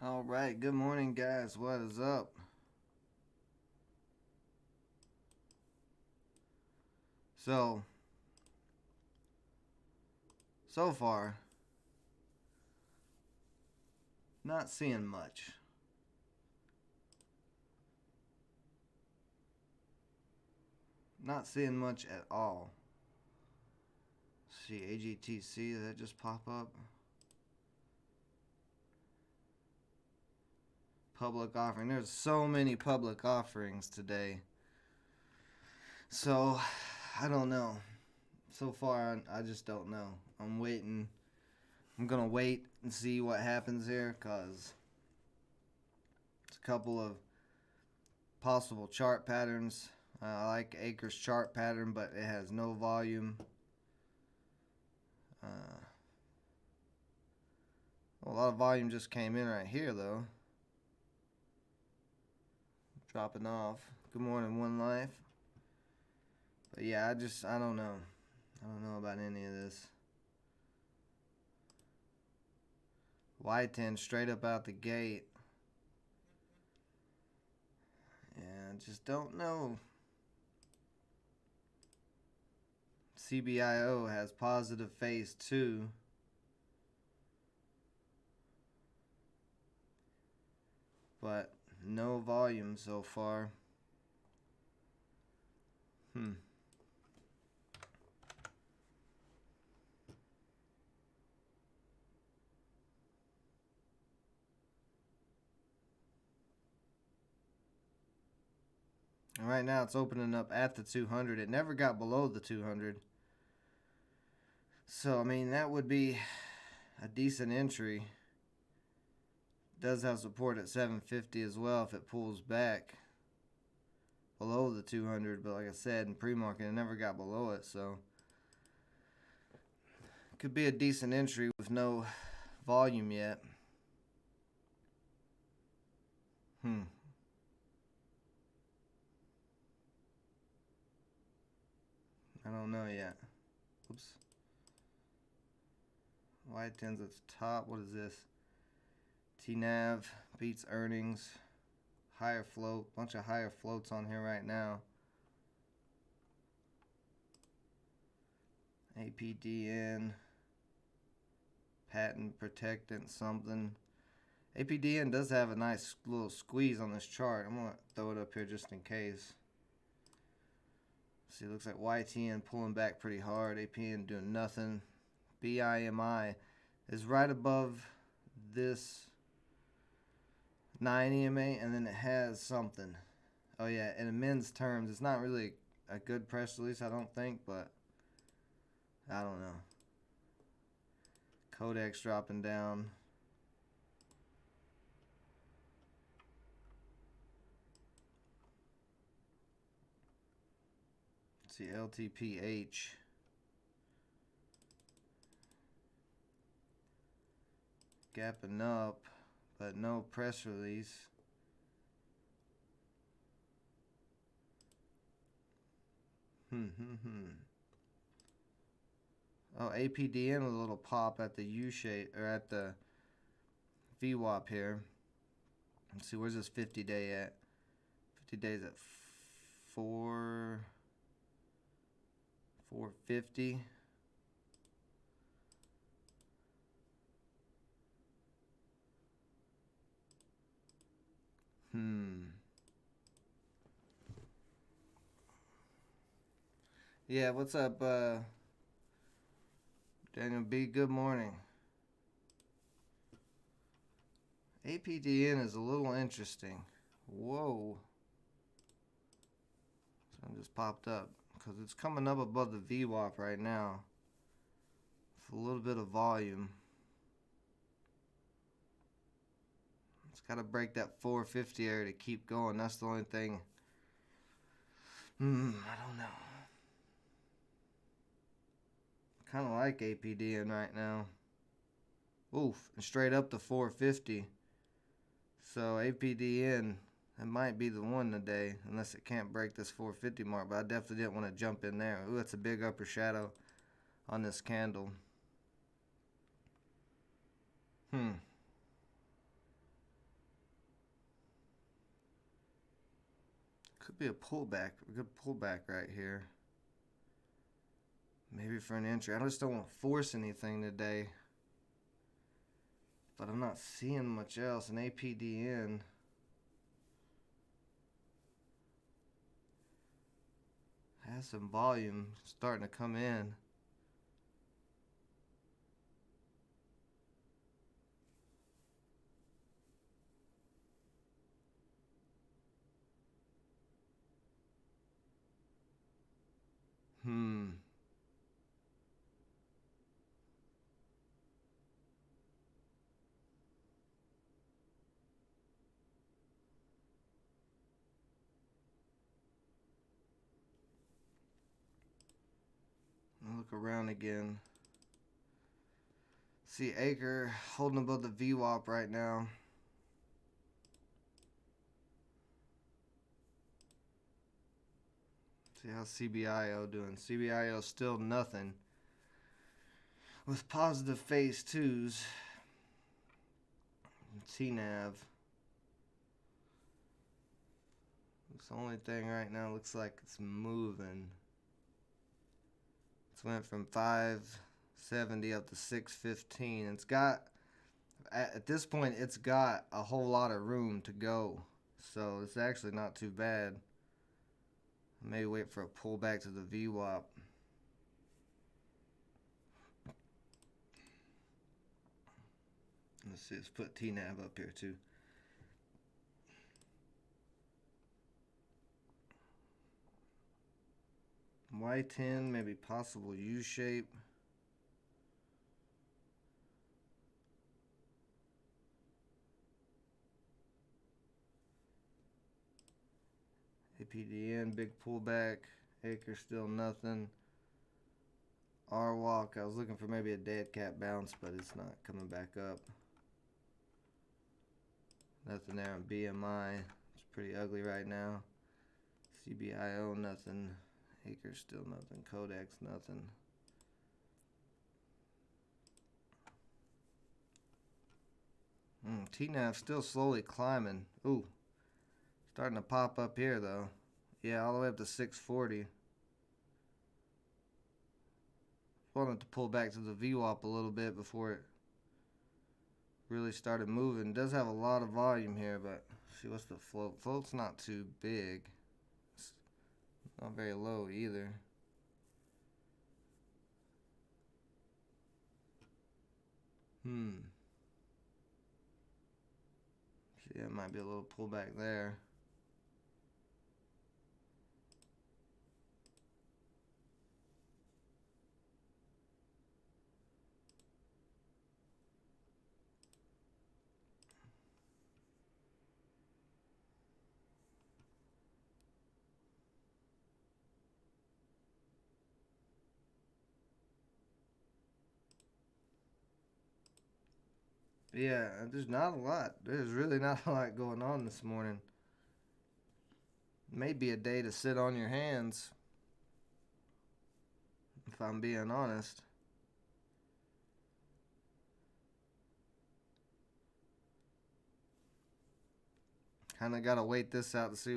All right, good morning, guys. What is up? So, so far, not seeing much. Not seeing much at all. See, AGTC, did that just pop up? Public offering. There's so many public offerings today. So, I don't know. So far, I just don't know. I'm waiting. I'm going to wait and see what happens here because it's a couple of possible chart patterns. I like Acres chart pattern, but it has no volume. A lot of volume just came in right here, though. Dropping off. Good morning, One Life. But yeah, I don't know. I don't know about any of this. Y10 straight up out the gate. Yeah, just don't know. CBIO has positive phase 2. But no volume so far. And right now it's opening up at the 200. It never got below the 200. So, I mean, that would be a decent entry. Does have support at 750 as well if it pulls back below the 200, but like I said, in pre-market it never got below it, so could be a decent entry with no volume yet. I don't know yet. Oops. Y10's at the top. What is this? TNAV beats earnings. Higher float. Bunch of higher floats on here right now. APDN. Patent protectant something. APDN does have a nice little squeeze on this chart. I'm going to throw it up here just in case. See, it looks like YTN pulling back pretty hard. APN doing nothing. BIMI is right above this 9 EMA, and then it has something. Oh, yeah, in men's terms, it's not really a good press release, I don't think, but I don't know. Codex dropping down. Let's see, LTPH. Gapping up, but no press release. Oh, APDN with a little pop at the U shape, or at the VWAP here. Let's see, where's this 50 day at? 50 days at 450. Yeah, what's up, Daniel B? Good morning. APDN is a little interesting. Whoa. Something just popped up because it's coming up above the VWAP right now. It's a little bit of volume. It's got to break that 450 area to keep going. That's the only thing. I don't know. Kind of like APDN right now. Oof, and straight up to 450. So APDN, it might be the one today, unless it can't break this 450 mark. But I definitely didn't want to jump in there. Ooh, that's a big upper shadow on this candle. be a pullback, a good pullback right here. Maybe for an entry. I just don't want to force anything today. But I'm not seeing much else. An APDN. Has some volume starting to come in. I'll look around again. See Acre holding above the VWAP right now. See how CBIO doing. CBIO still nothing. With positive phase twos. TNAV. It's the only thing right now looks like it's moving. It's went from 570 up to 615. It's got, at this point, it's got a whole lot of room to go. So it's actually not too bad. Maybe wait for a pullback to the VWAP. Let's see, let's put TNAV up here too. Y10, maybe possible U-shape. APDN, big pullback. Acre still nothing. R-Walk, I was looking for maybe a dead cat bounce, but it's not coming back up. Nothing there on BMI. It's pretty ugly right now. CBIO, nothing. Acre still nothing. Codex, nothing. TNAV still slowly climbing. Ooh. Starting to pop up here though. Yeah, all the way up to 640. Wanted to pull back to the VWAP a little bit before it really started moving. It does have a lot of volume here, but see what's the float. Float's not too big. It's not very low either. See, that might be a little pullback there. Yeah, there's not a lot. There's really not a lot going on this morning. Maybe a day to sit on your hands, if I'm being honest. Kind of got to wait this out to see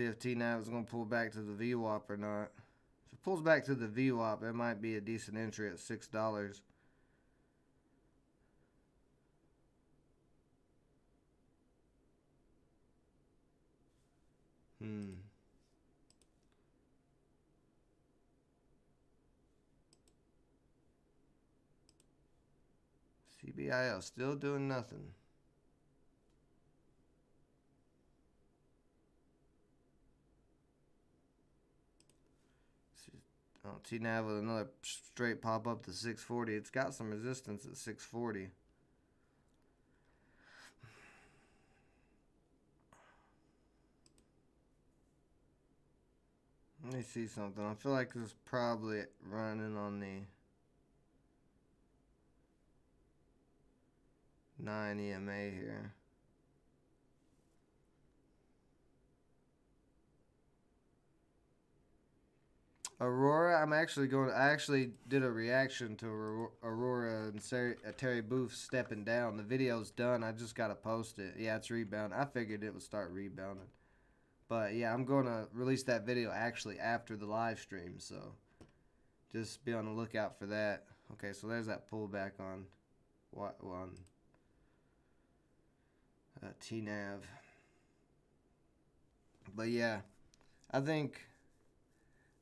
if TNAV is going to pull back to the VWAP or not. If it pulls back to the VWAP, it might be a decent entry at $6. CBIO still doing nothing. TNAV with another straight pop up to 640. It's got some resistance at 640. Let me see something. I feel like this is probably running on the 9 EMA here. Aurora, I actually did a reaction to Aurora and Terry Booth stepping down. The video's done. I just got to post it. Yeah, it's rebound. I figured it would start rebounding. But yeah, I'm going to release that video actually after the live stream, so just be on the lookout for that. Okay, so there's that pullback on TNAV. But yeah, I think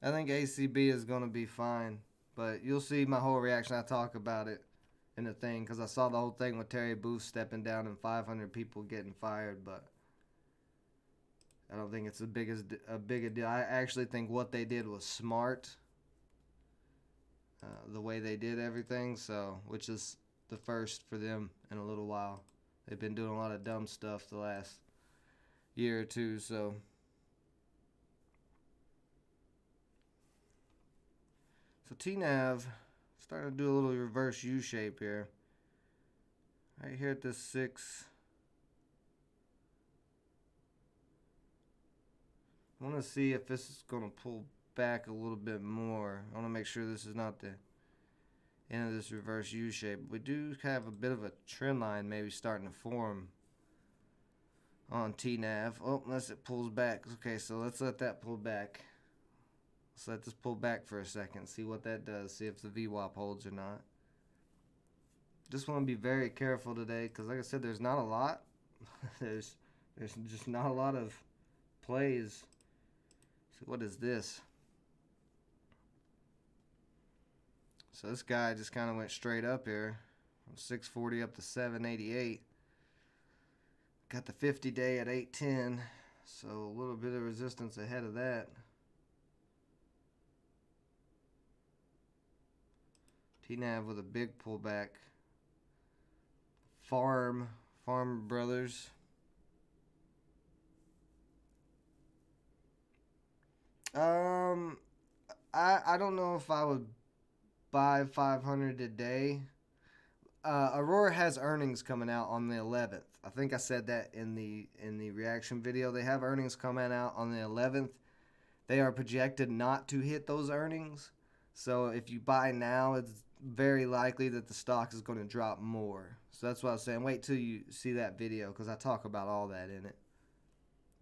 ACB is gonna be fine. But you'll see my whole reaction. I talk about it in the thing because I saw the whole thing with Terry Booth stepping down and 500 people getting fired. But I don't think it's a big a deal. I actually think what they did was smart. The way they did everything, so which is the first for them in a little while. They've been doing a lot of dumb stuff the last year or two, so TNAV starting to do a little reverse U shape here. Right here at this 6. I want to see if this is going to pull back a little bit more. I want to make sure this is not the end of this reverse U shape. We do have a bit of a trend line maybe starting to form on TNAV. Oh, unless it pulls back. Okay, so let's let that pull back. Let's let this pull back for a second. See what that does. See if the VWAP holds or not. Just want to be very careful today because, like I said, there's not a lot. there's just not a lot of plays. So what is this? So this guy just kind of went straight up here from 640 up to 788. Got the 50-day at 810. So a little bit of resistance ahead of that. TNAV with a big pullback. Farm Brothers. I don't know if I would buy 500 today. Aurora has earnings coming out on the 11th. I think I said that in the reaction video. They have earnings coming out on the 11th. They are projected not to hit those earnings. So if you buy now, it's very likely that the stock is going to drop more. So that's what I was saying. Wait till you see that video because I talk about all that in it.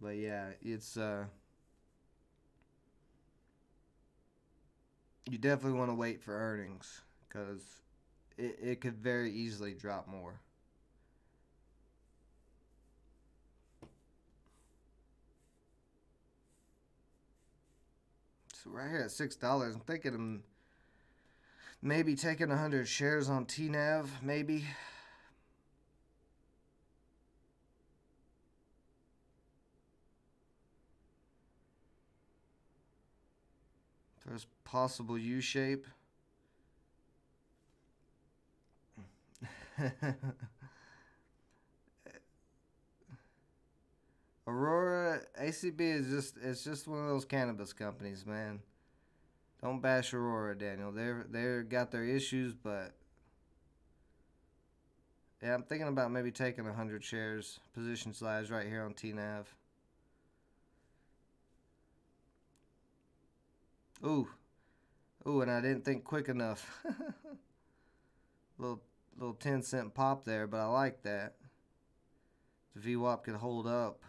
But yeah, it's you definitely want to wait for earnings because it could very easily drop more. So right here at $6, I'm thinking I'm maybe taking 100 shares on TNAV, maybe. There's possible U shape. Aurora ACB is just one of those cannabis companies, man. Don't bash Aurora, Daniel. They're got their issues, but yeah, I'm thinking about maybe taking 100 shares, position size right here on TNAV. Ooh, and I didn't think quick enough. little 10-cent pop there, but I like that. The VWAP could hold up.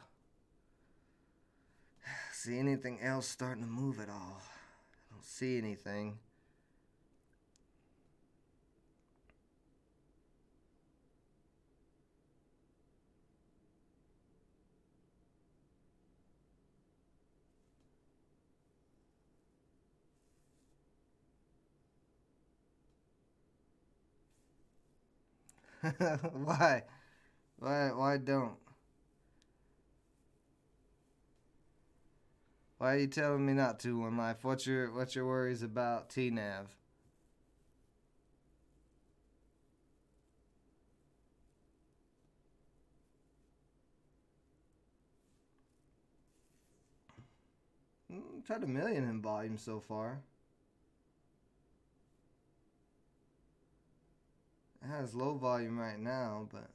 See anything else starting to move at all? I don't see anything. Why? Why don't? Why are you telling me not to, One Life? What's your worries about TNAV? Tried a million in volume so far. It has low volume right now, but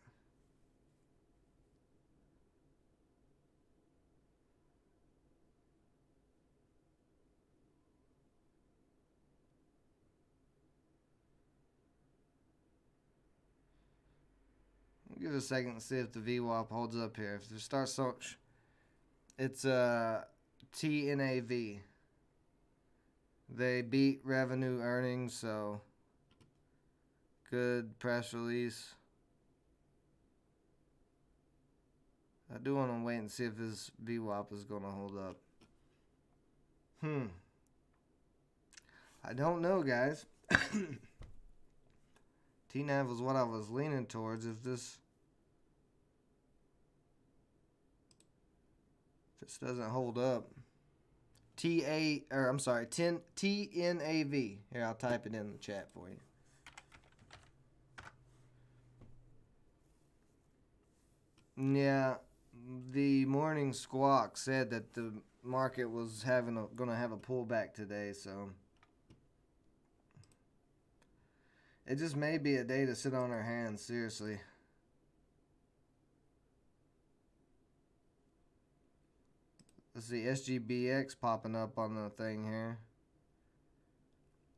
give it a second to see if the VWAP holds up here. If it starts It's TNAV. They beat revenue earnings, so good press release. I do want to wait and see if his VWAP is going to hold up. I don't know, guys. TNAV was what I was leaning towards. If this doesn't hold up. TNAV. Here, I'll type it in the chat for you. Yeah, the morning squawk said that the market was going to have a pullback today, so it just may be a day to sit on our hands, seriously. Let's see, SGBX popping up on the thing here.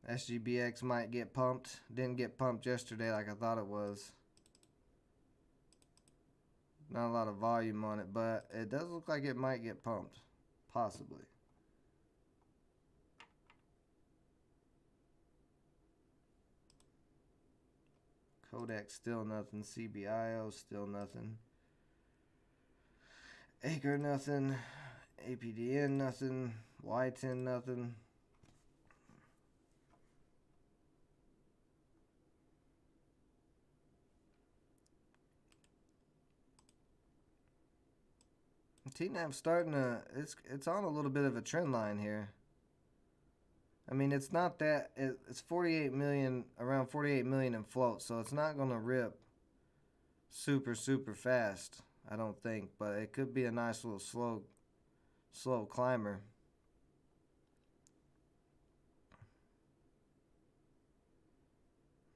SGBX might get pumped. Didn't get pumped yesterday like I thought it was. Not a lot of volume on it, but it does look like it might get pumped. Possibly. Kodak still nothing. CBIO still nothing. Acre nothing. APDN nothing. Y10 nothing. TNAV starting to it's on a little bit of a trend line here. I mean, it's not that it's 48 million, around 48 million in float, so it's not going to rip super fast, I don't think, but it could be a nice little slow climber.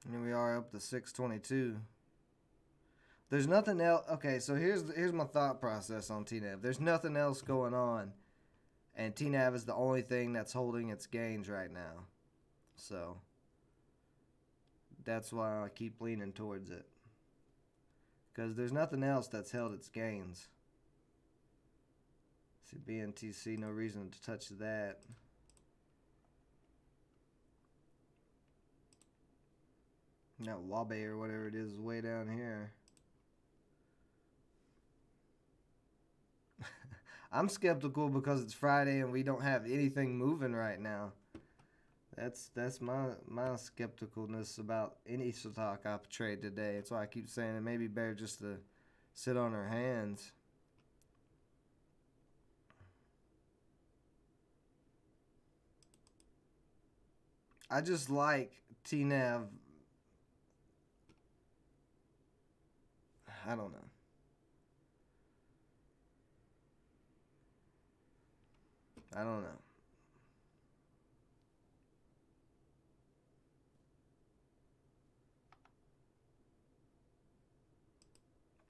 Here we are up to 622. There's nothing else. Okay, so here's my thought process on TNAV. There's nothing else going on, and TNAV is the only thing that's holding its gains right now. So that's why I keep leaning towards it, because there's nothing else that's held its gains. See, BNTC, no reason to touch that. That Wabe or whatever it is way down here. I'm skeptical because it's Friday and we don't have anything moving right now. That's my skepticalness about any stock I trade today. That's why I keep saying it may be better just to sit on our hands. I just like TNAV. I don't know. I don't know.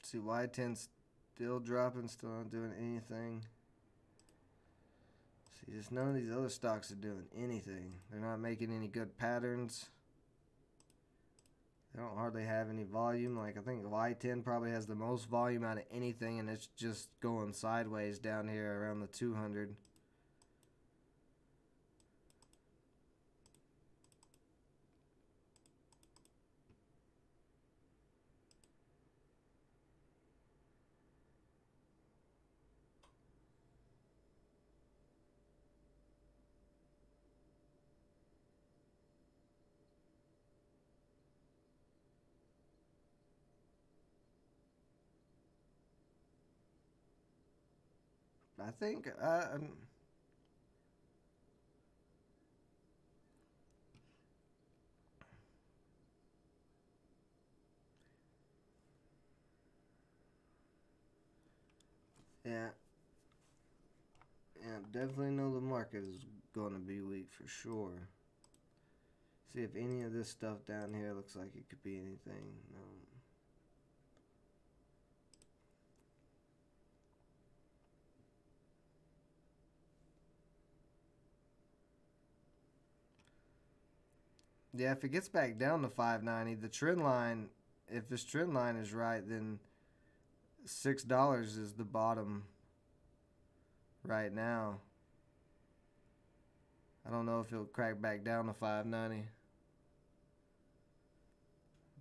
See, Y10 still dropping, still not doing anything. See, just none of these other stocks are doing anything. They're not making any good patterns. They don't hardly have any volume. Like, I think Y10 probably has the most volume out of anything, and it's just going sideways down here around the 200. I think yeah, definitely know the market is going to be weak for sure. See if any of this stuff down here looks like it could be anything. No. Yeah, if it gets back down to 590, the trend line, if this trend line is right, then $6 is the bottom right now. I don't know if it'll crack back down to 590.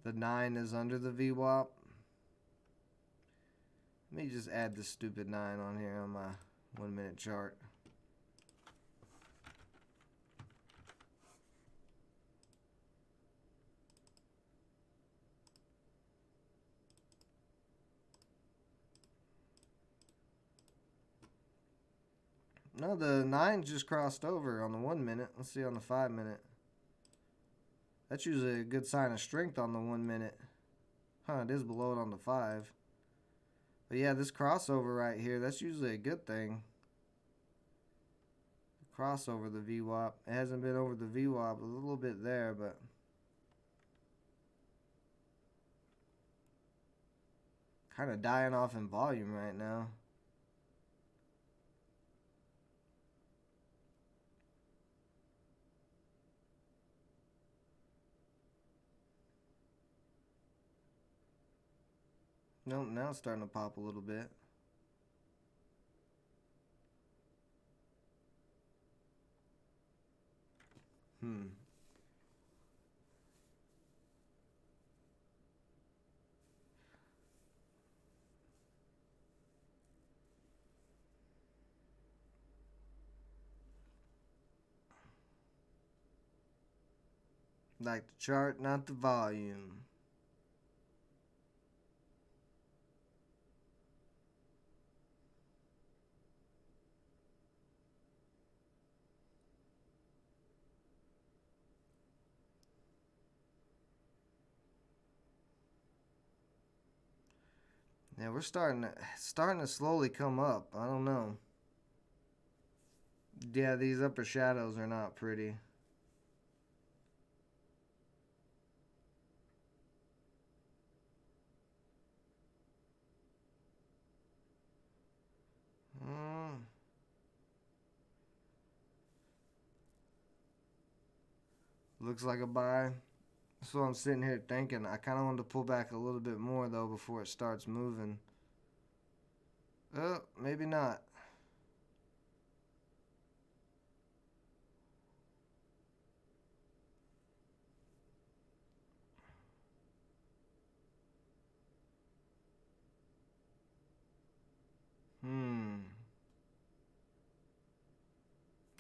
The 9 is under the VWAP. Let me just add this stupid 9 on here on my 1 minute chart. No, the 9 just crossed over on the 1 minute. Let's see on the 5 minute. That's usually a good sign of strength on the 1 minute. Huh, it is below it on the 5. But yeah, this crossover right here, that's usually a good thing. Crossover the VWAP. It hasn't been over the VWAP, a little bit there, but kind of dying off in volume right now. Nope, now it's starting to pop a little bit. Like the chart, not the volume. Yeah, we're starting to slowly come up. I don't know. Yeah, these upper shadows are not pretty. Looks like a buy. That's what I'm sitting here thinking. I kind of want to pull back a little bit more though before it starts moving. Oh, maybe not.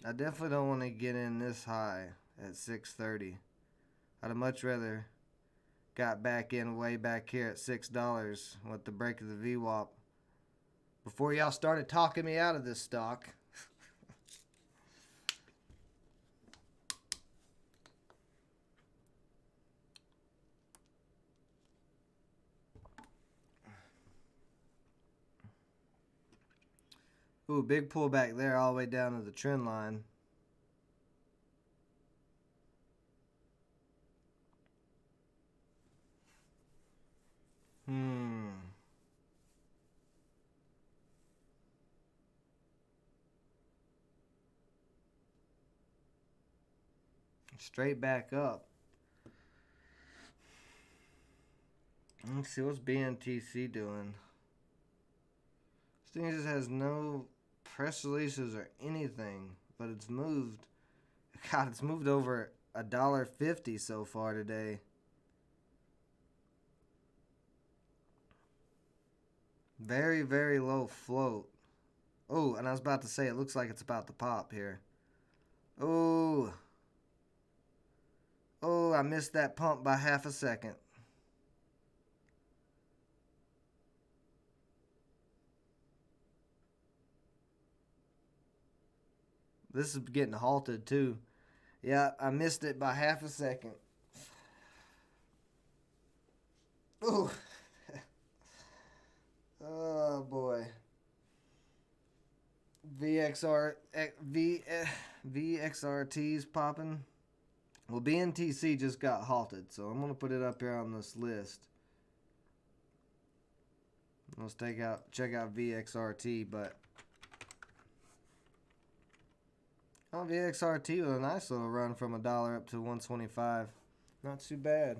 I definitely don't want to get in this high at 630. I'd have much rather got back in way back here at $6 with the break of the VWAP before y'all started talking me out of this stock. Ooh, big pullback there all the way down to the trend line. Straight back up. Let's see, what's BNTC doing? This thing just has no press releases or anything, but it's moved. God, it's moved over $1.50 so far today. Very, very low float. Oh, and I was about to say, it looks like it's about to pop here. Oh. Oh, I missed that pump by half a second. This is getting halted too. Yeah, I missed it by half a second. Ooh. Oh boy. VXRT's popping. Well, BNTC just got halted, so I'm gonna put it up here on this list. Let's check out VXRT, but VXRT with a nice little run from $1 up to 125. Not too bad.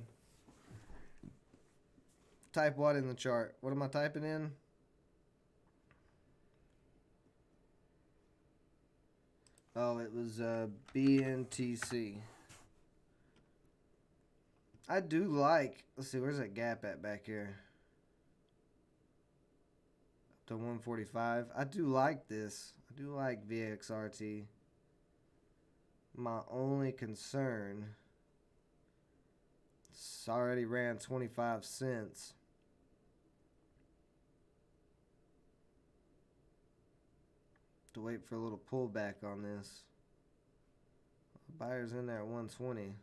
Type what in the chart? What am I typing in? Oh, it was BNTC. I do like. Let's see, where's that gap at back here? Up to 145. I do like this. I do like VXRT. My only concern. It's already ran 25 cents. To wait for a little pullback on this. Buyer's in there at 120.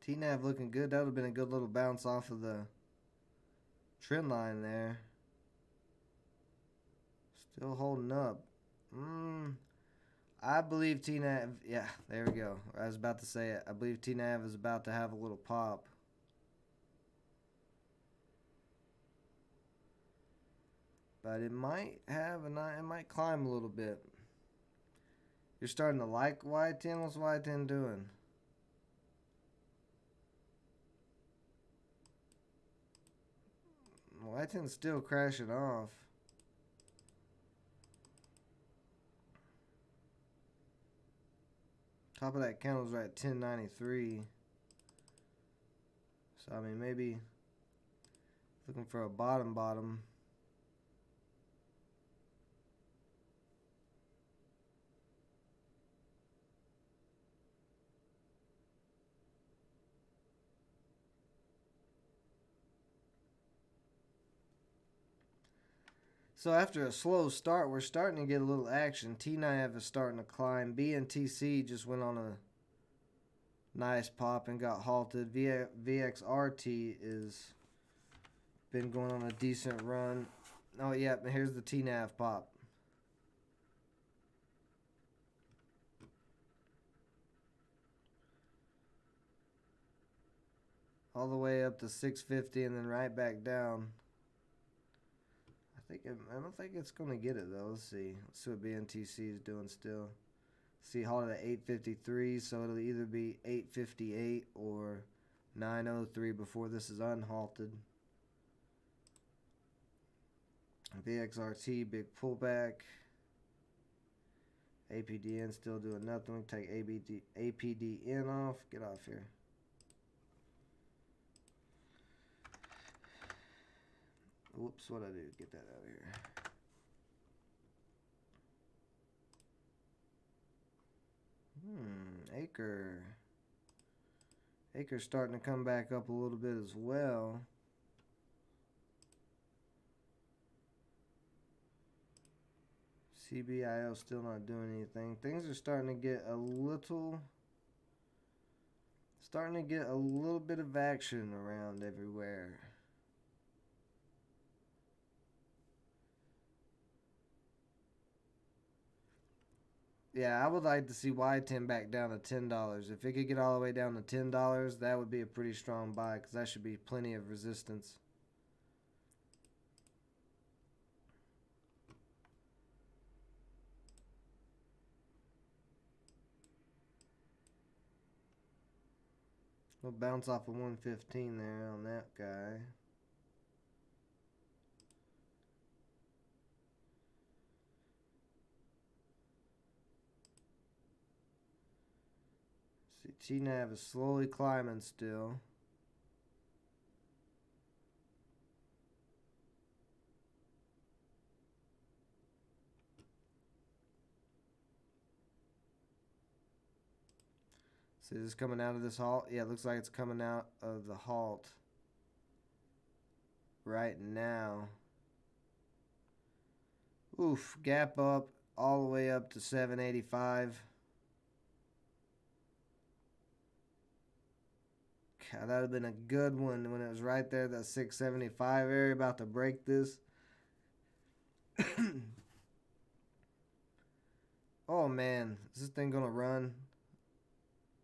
TNAV looking good. That would have been a good little bounce off of the trend line there. Still holding up. I believe TNAV. Yeah, there we go. I was about to say it. I believe TNAV is about to have a little pop. But it might have, and it might climb a little bit. You're starting to like Y10. What's Y10 doing? Y10's still crashing off. Top of that candle's right at 1093. So, I mean, maybe looking for a bottom. So after a slow start, we're starting to get a little action. TNAV is starting to climb. BNTC just went on a nice pop and got halted. VXRT is been going on a decent run. Oh, yeah, here's the TNAV pop. All the way up to 650 and then right back down. I don't think it's going to get it, though. Let's see. Let's see what BNTC is doing still. See, halted at 853, so it'll either be 858 or 903 before this is unhalted. VXRT, big pullback. APDN still doing nothing. We can take APDN off. Get off here. Whoops, what'd I do? Get that out of here. Acre. Acre's starting to come back up a little bit as well. CBIO still not doing anything. Things are starting to get a little bit of action around everywhere. Yeah, I would like to see Y10 back down to $10. If it could get all the way down to $10, that would be a pretty strong buy because that should be plenty of resistance. We'll bounce off of 115 there on that guy. See, TNAV is slowly climbing still. See, this is coming out of this halt. Yeah, it looks like it's coming out of the halt right now. Oof, gap up all the way up to 785. God, that would have been a good one when it was right there, that 675 area, about to break this. Oh man, is this thing gonna run?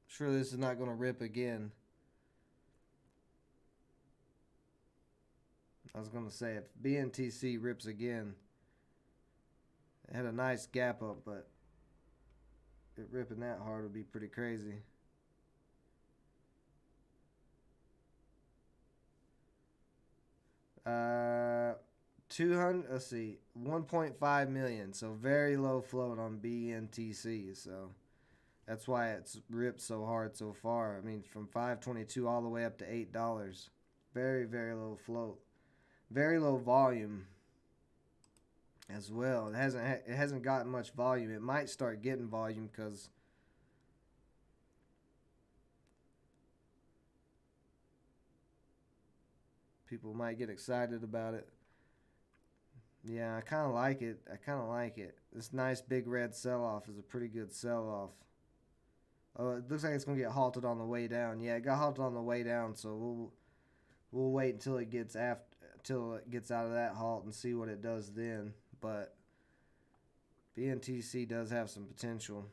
Surely this is not gonna rip again. I was gonna say, if BNTC rips again, it had a nice gap up, but it ripping that hard would be pretty crazy. Uh, 200. Let's see, 1.5 million. So very low float on BNTC. So that's why it's ripped so hard so far. I mean, from 5.22 all the way up to $8. Very low float. Very low volume as well. It hasn't gotten much volume. It might start getting volume because people might get excited about it. Yeah, I kind of like it. This nice big red sell-off is a pretty good sell-off. Oh, it looks like it's gonna get halted on the way down. Yeah, it got halted on the way down, so we'll wait until it gets out of that halt and see what it does then. But BNTC does have some potential.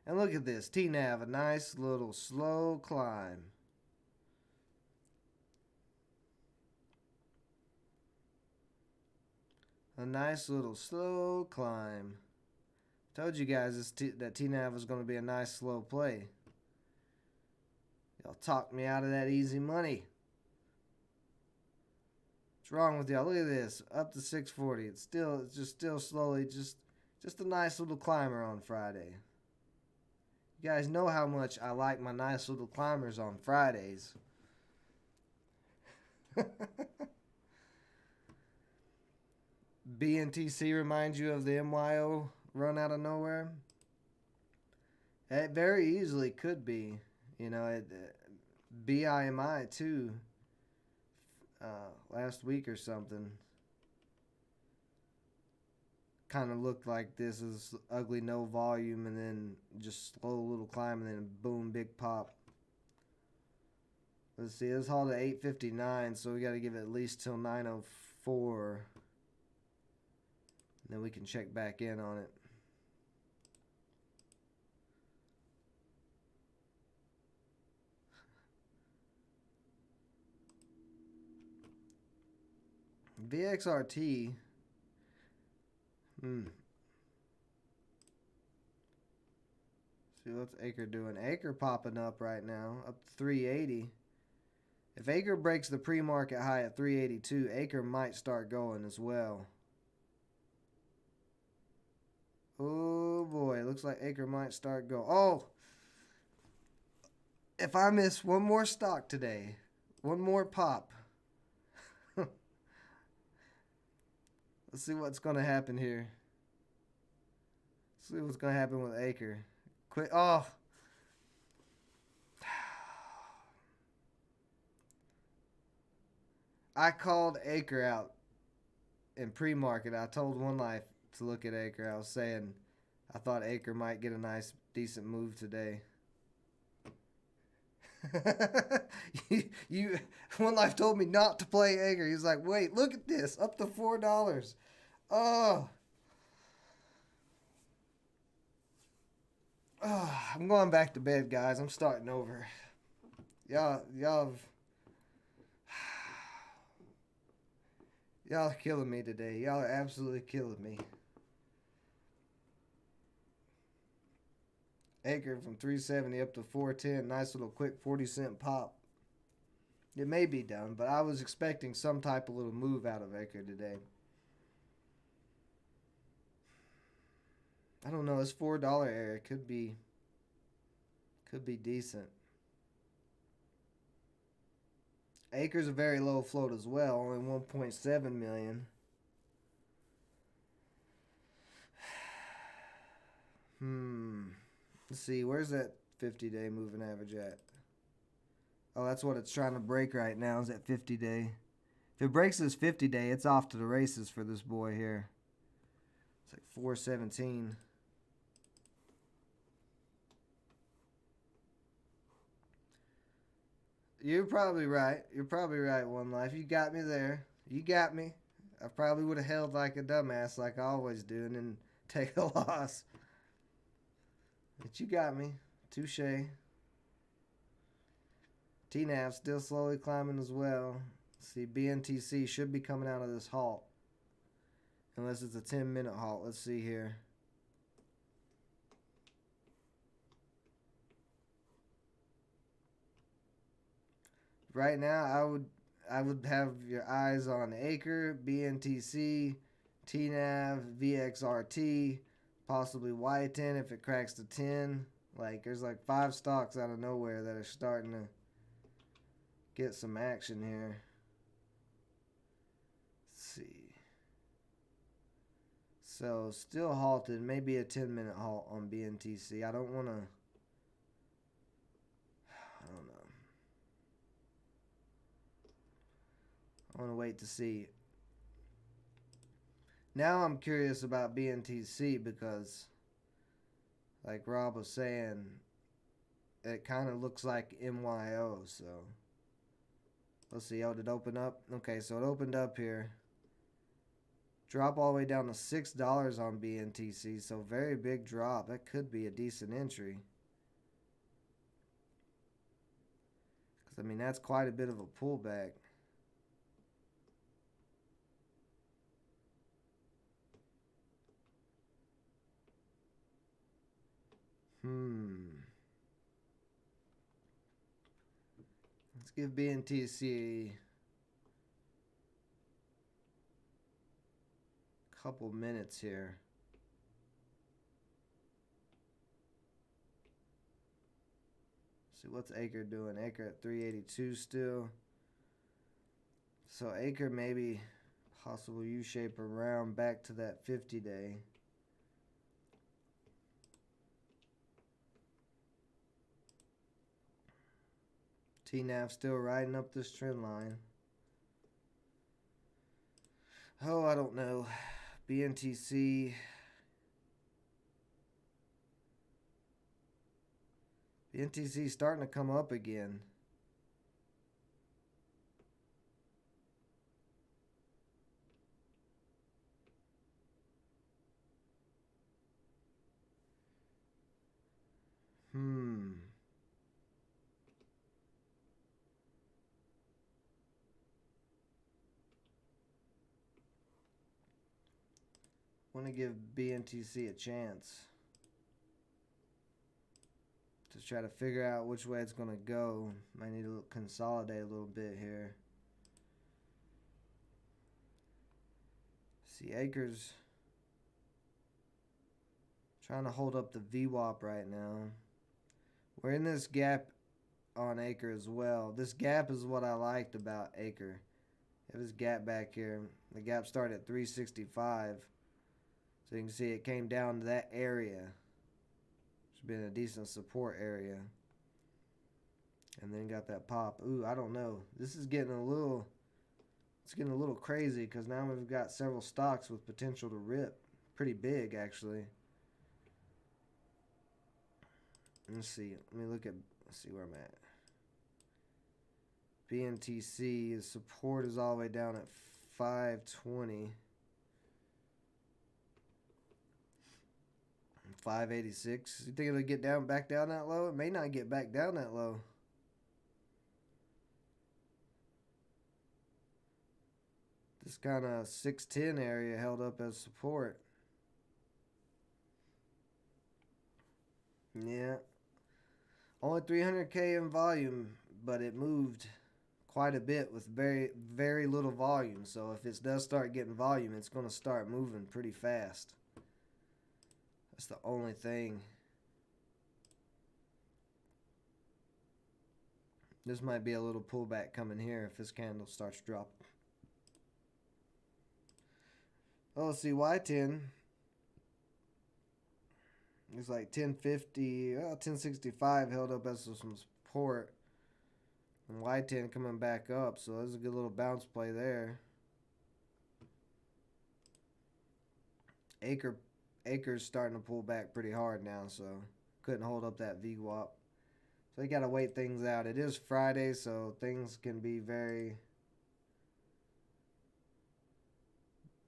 And look at this, TNAV, a nice little slow climb. A nice little slow climb. Told you guys that TNAV was going to be a nice slow play. Y'all talked me out of that easy money. What's wrong with y'all? Look at this, up to 640. It's still slowly, just a nice little climber on Friday. You guys know how much I like my nice little climbers on Fridays. BNTC reminds you of the MYO run out of nowhere? It very easily could be. You know, BIMI too. Last week or something. Kind of looked like this is ugly, no volume, and then just slow little climb, and then boom, big pop. Let's see, this hauled at 8:59, so we got to give it at least till 9:04. Then we can check back in on it. VXRT. See what's Acre doing. Acre popping up right now, up to 380. If Acre breaks the pre-market high at 382, Acre might start going as well. Oh boy, looks like Acre might start go. Oh, if I miss one more stock today, one more pop. Let's see what's going to happen here. Let's see what's going to happen with Acre. Quit. Oh. I called Acre out in pre-market. I told One Life to look at Acre. I was saying I thought Acre might get a nice, decent move today. One Life told me not to play Acre. He's like, wait, look at this, up to $4. Oh, I'm going back to bed, guys. I'm starting over. Y'all are killing me today. Y'all are absolutely killing me. Acre from 370 up to 410. Nice little quick 40-cent pop. It may be done, but I was expecting some type of little move out of Acre today. I don't know. This $4 area could be decent. Acre's a very low float as well, only 1.7 million. Let's see, where's that 50-day moving average at? Oh, that's what it's trying to break right now, is that 50-day. If it breaks this 50-day, it's off to the races for this boy here. It's like 417. You're probably right. One Life. You got me there. You got me. I probably would have held like a dumbass like I always do and then take a loss. But you got me. Touche. TNAV still slowly climbing as well. See, BNTC should be coming out of this halt. Unless it's a 10-minute halt. Let's see here. Right now, I would have your eyes on Acre, BNTC, TNAV, VXRT, possibly Y10 if it cracks to 10. Like, there's like 5 stocks out of nowhere that are starting to get some action here. Let's see. So, still halted. Maybe a 10-minute halt on BNTC. I don't want to... I don't know. I want to wait to see. Now I'm curious about BNTC because, like Rob was saying, it kind of looks like MYO. So let's see. Oh, did it open up? Okay, so it opened up here. Drop all the way down to $6 on BNTC. So very big drop. That could be a decent entry. Because, I mean, that's quite a bit of a pullback. Let's give BNTC a couple minutes here. See what's Acre doing. Acre at 382 still. So Acre maybe possible U-shape around back to that 50-day. TNAV still riding up this trend line. Oh, I don't know. BNTC. BNTC starting to come up again. Want to give BNTC a chance to try to figure out which way it's going to go. Might need to consolidate a little bit here. See, Acres trying to hold up the VWAP right now. We're in this gap on Acre as well. This gap is what I liked about Acre. It was gap back here. The gap started at 365. So you can see it came down to that area. It's been a decent support area. And then got that pop. Ooh, I don't know. This is getting a little... It's getting a little crazy because now we've got several stocks with potential to rip. Pretty big, actually. Let's see. Let me look at... Let's see where I'm at. BNTC, support is all the way down at 520. 586. You think it'll get down, back down that low? It may not get back down that low. This kind of 610 area held up as support. Yeah. Only 300K in volume, but it moved quite a bit with very, very little volume. So if it does start getting volume, it's going to start moving pretty fast. That's the only thing. This might be a little pullback coming here if this candle starts dropping. Oh, let's see, Y10. It's like 1050, 1065 held up as some support. And Y10 coming back up, so there's a good little bounce play there. Acre's starting to pull back pretty hard now, so couldn't hold up that VWAP. So you got to wait things out. It is Friday, so things can be very,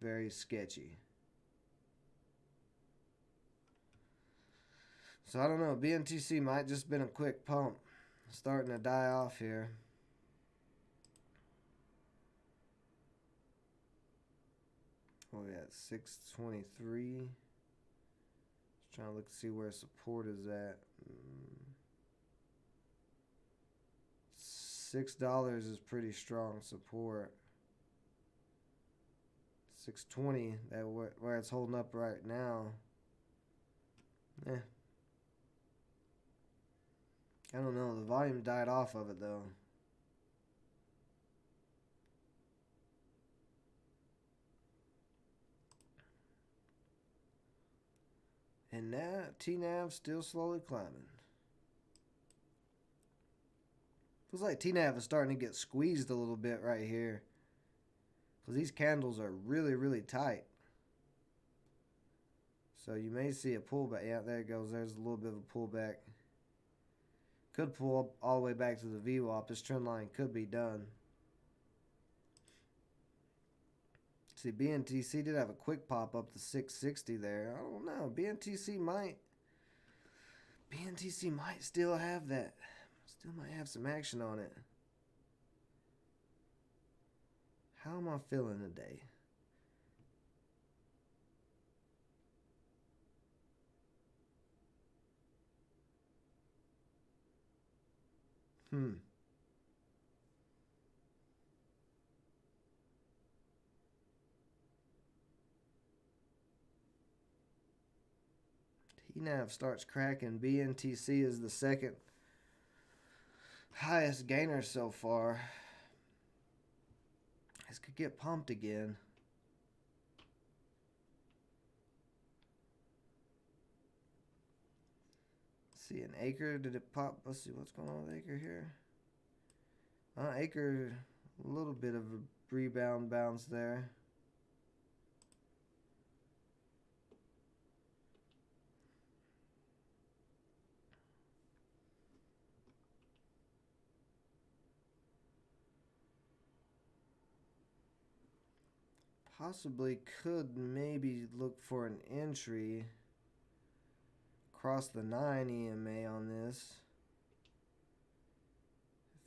very sketchy. So I don't know. BNTC might just been a quick pump. Starting to die off here. What are we at? 623. Just trying to look to see where support is at. $6 is pretty strong support. 620, that where it's holding up right now. Eh. I don't know. The volume died off of it though. And now TNAV still slowly climbing. Feels like TNAV is starting to get squeezed a little bit right here. Because these candles are really, really tight. So you may see a pullback. Yeah, there it goes. There's a little bit of a pullback. Could pull up all the way back to the VWAP. This trend line could be done. See, BNTC did have a quick pop up to 660 there. I don't know. BNTC might still have that. Still might have some action on it. How am I feeling today? TNAV starts cracking. BNTC is the second highest gainer so far. This could get pumped again. Let's see, an Acre, did it pop? Let's see what's going on with Acre here. Acre, a little bit of a rebound bounce there. Possibly could maybe look for an entry across the 9 EMA on this.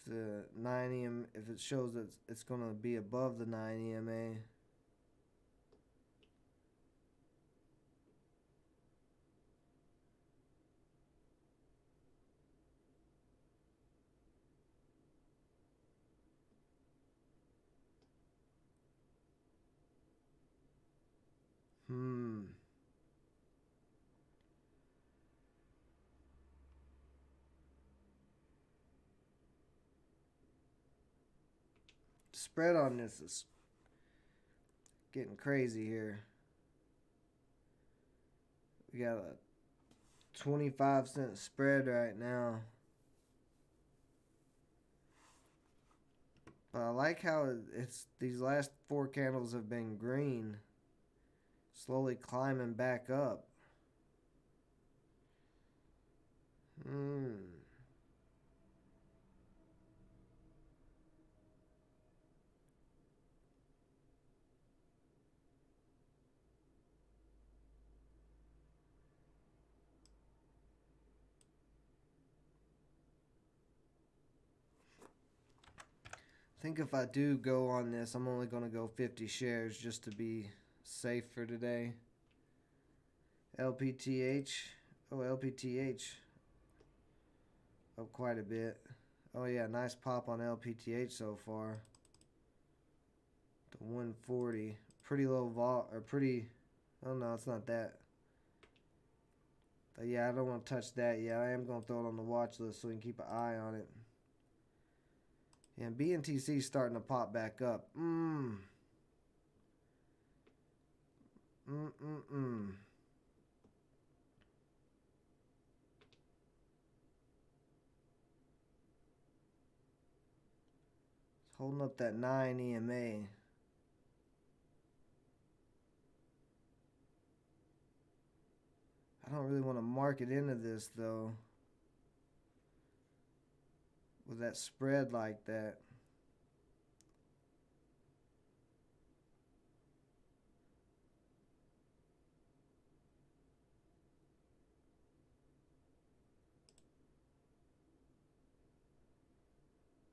If the 9 EMA, if it shows that it's going to be above the 9 EMA. Spread on this is getting crazy here. We got a 25-cent spread right now. But I like how it's these last 4 candles have been green, slowly climbing back up. I think if I do go on this, I'm only going to go 50 shares just to be safe for today. LPTH. Oh, LPTH. Up quite a bit. Oh, yeah, nice pop on LPTH so far. To 140. Pretty low vol, or pretty, oh no, it's not that. But yeah, I don't want to touch that yet. I am going to throw it on the watch list so we can keep an eye on it. Yeah, and BNTC is starting to pop back up. It's holding up that 9 EMA. I don't really want to market into this though. With that spread like that.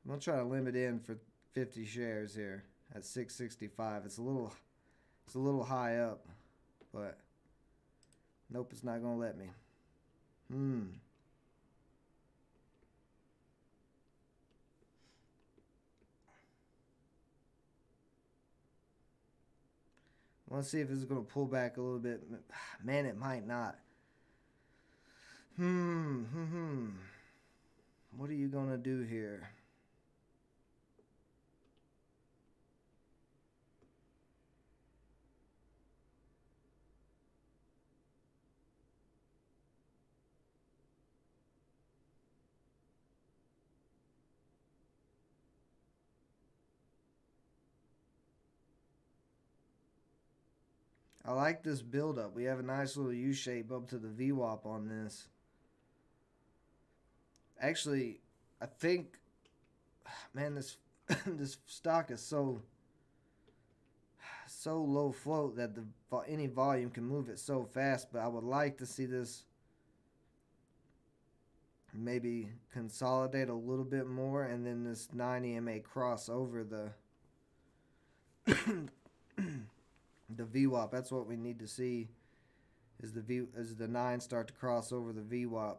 I'm gonna try to limit in for 50 shares here at 665. It's a little high up, but nope, it's not gonna let me. Let's see if this is going to pull back a little bit. Man, it might not. What are you going to do here? I like this buildup. We have a nice little U shape up to the VWAP on this. Actually, I think, man, this this stock is so low float that any volume can move it so fast. But I would like to see this maybe consolidate a little bit more, and then this 9 EMA cross over the the VWAP. That's what we need to see. Is the 9 start to cross over the VWAP?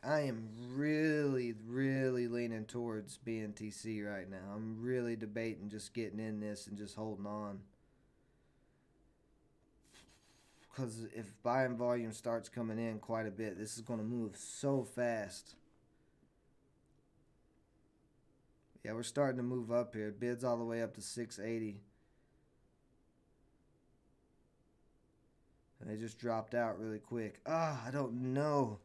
I am really, really leaning towards BNTC right now. I'm really debating just getting in this and just holding on. Because if buying volume starts coming in quite a bit, this is going to move so fast. Yeah, we're starting to move up here. Bids all the way up to 680. And they just dropped out really quick. I don't know.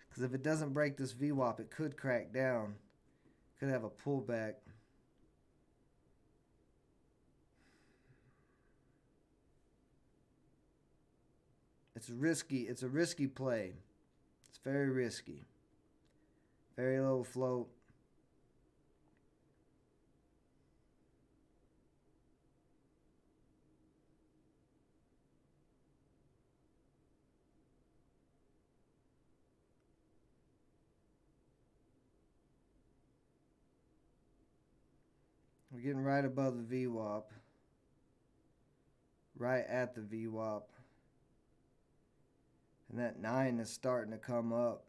Because if it doesn't break this VWAP, it could crack down. Could have a pullback. It's risky. It's a risky play. It's very risky. Very low float. We're getting right above the VWAP. Right at the VWAP. And that 9 is starting to come up.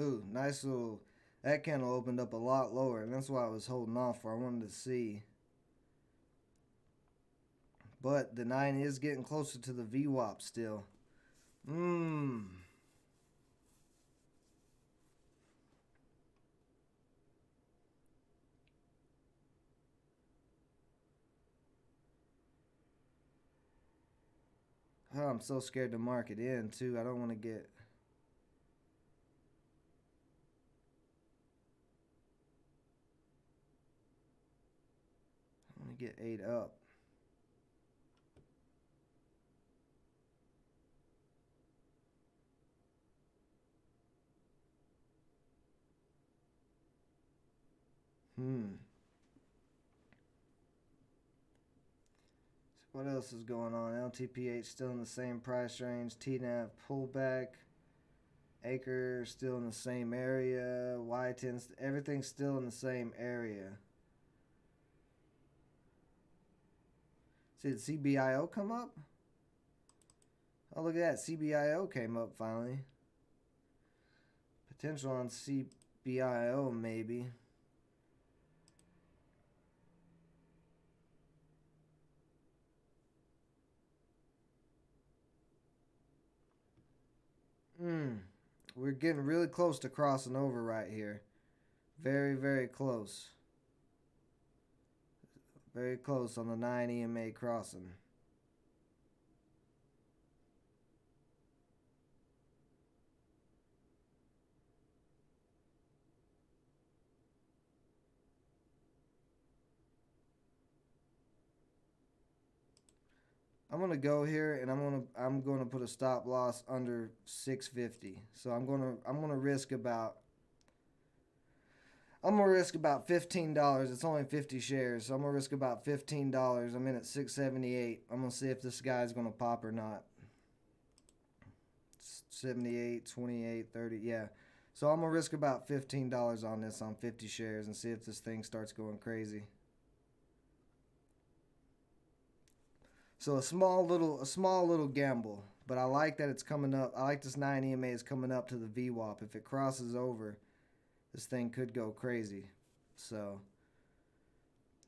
Ooh, nice little. That candle opened up a lot lower, and that's why I was holding off for. I wanted to see. But the 9 is getting closer to the VWAP still. Oh, I'm so scared to mark it in, too. I don't want to get. I want to get 8 up. What else is going on? LTPH still in the same price range. TNAV pullback. Acre still in the same area. Y10, everything's still in the same area. See, did CBIO come up? Oh, look at that. CBIO came up finally. Potential on CBIO, maybe. We're getting really close to crossing over right here. Very, very close. Very close on the 9 EMA crossing. I'm gonna go here and I'm gonna put a stop loss under 650. So I'm gonna risk about $15. It's only 50 shares, so I'm gonna risk about $15. I'm in at 678. I'm gonna see if this guy's gonna pop or not. 78, 28, 30, yeah. So I'm gonna risk about $15 on this on 50 shares and see if this thing starts going crazy. So a small little gamble, but I like that it's coming up. I like this 9 EMA is coming up to the VWAP. If it crosses over, this thing could go crazy. So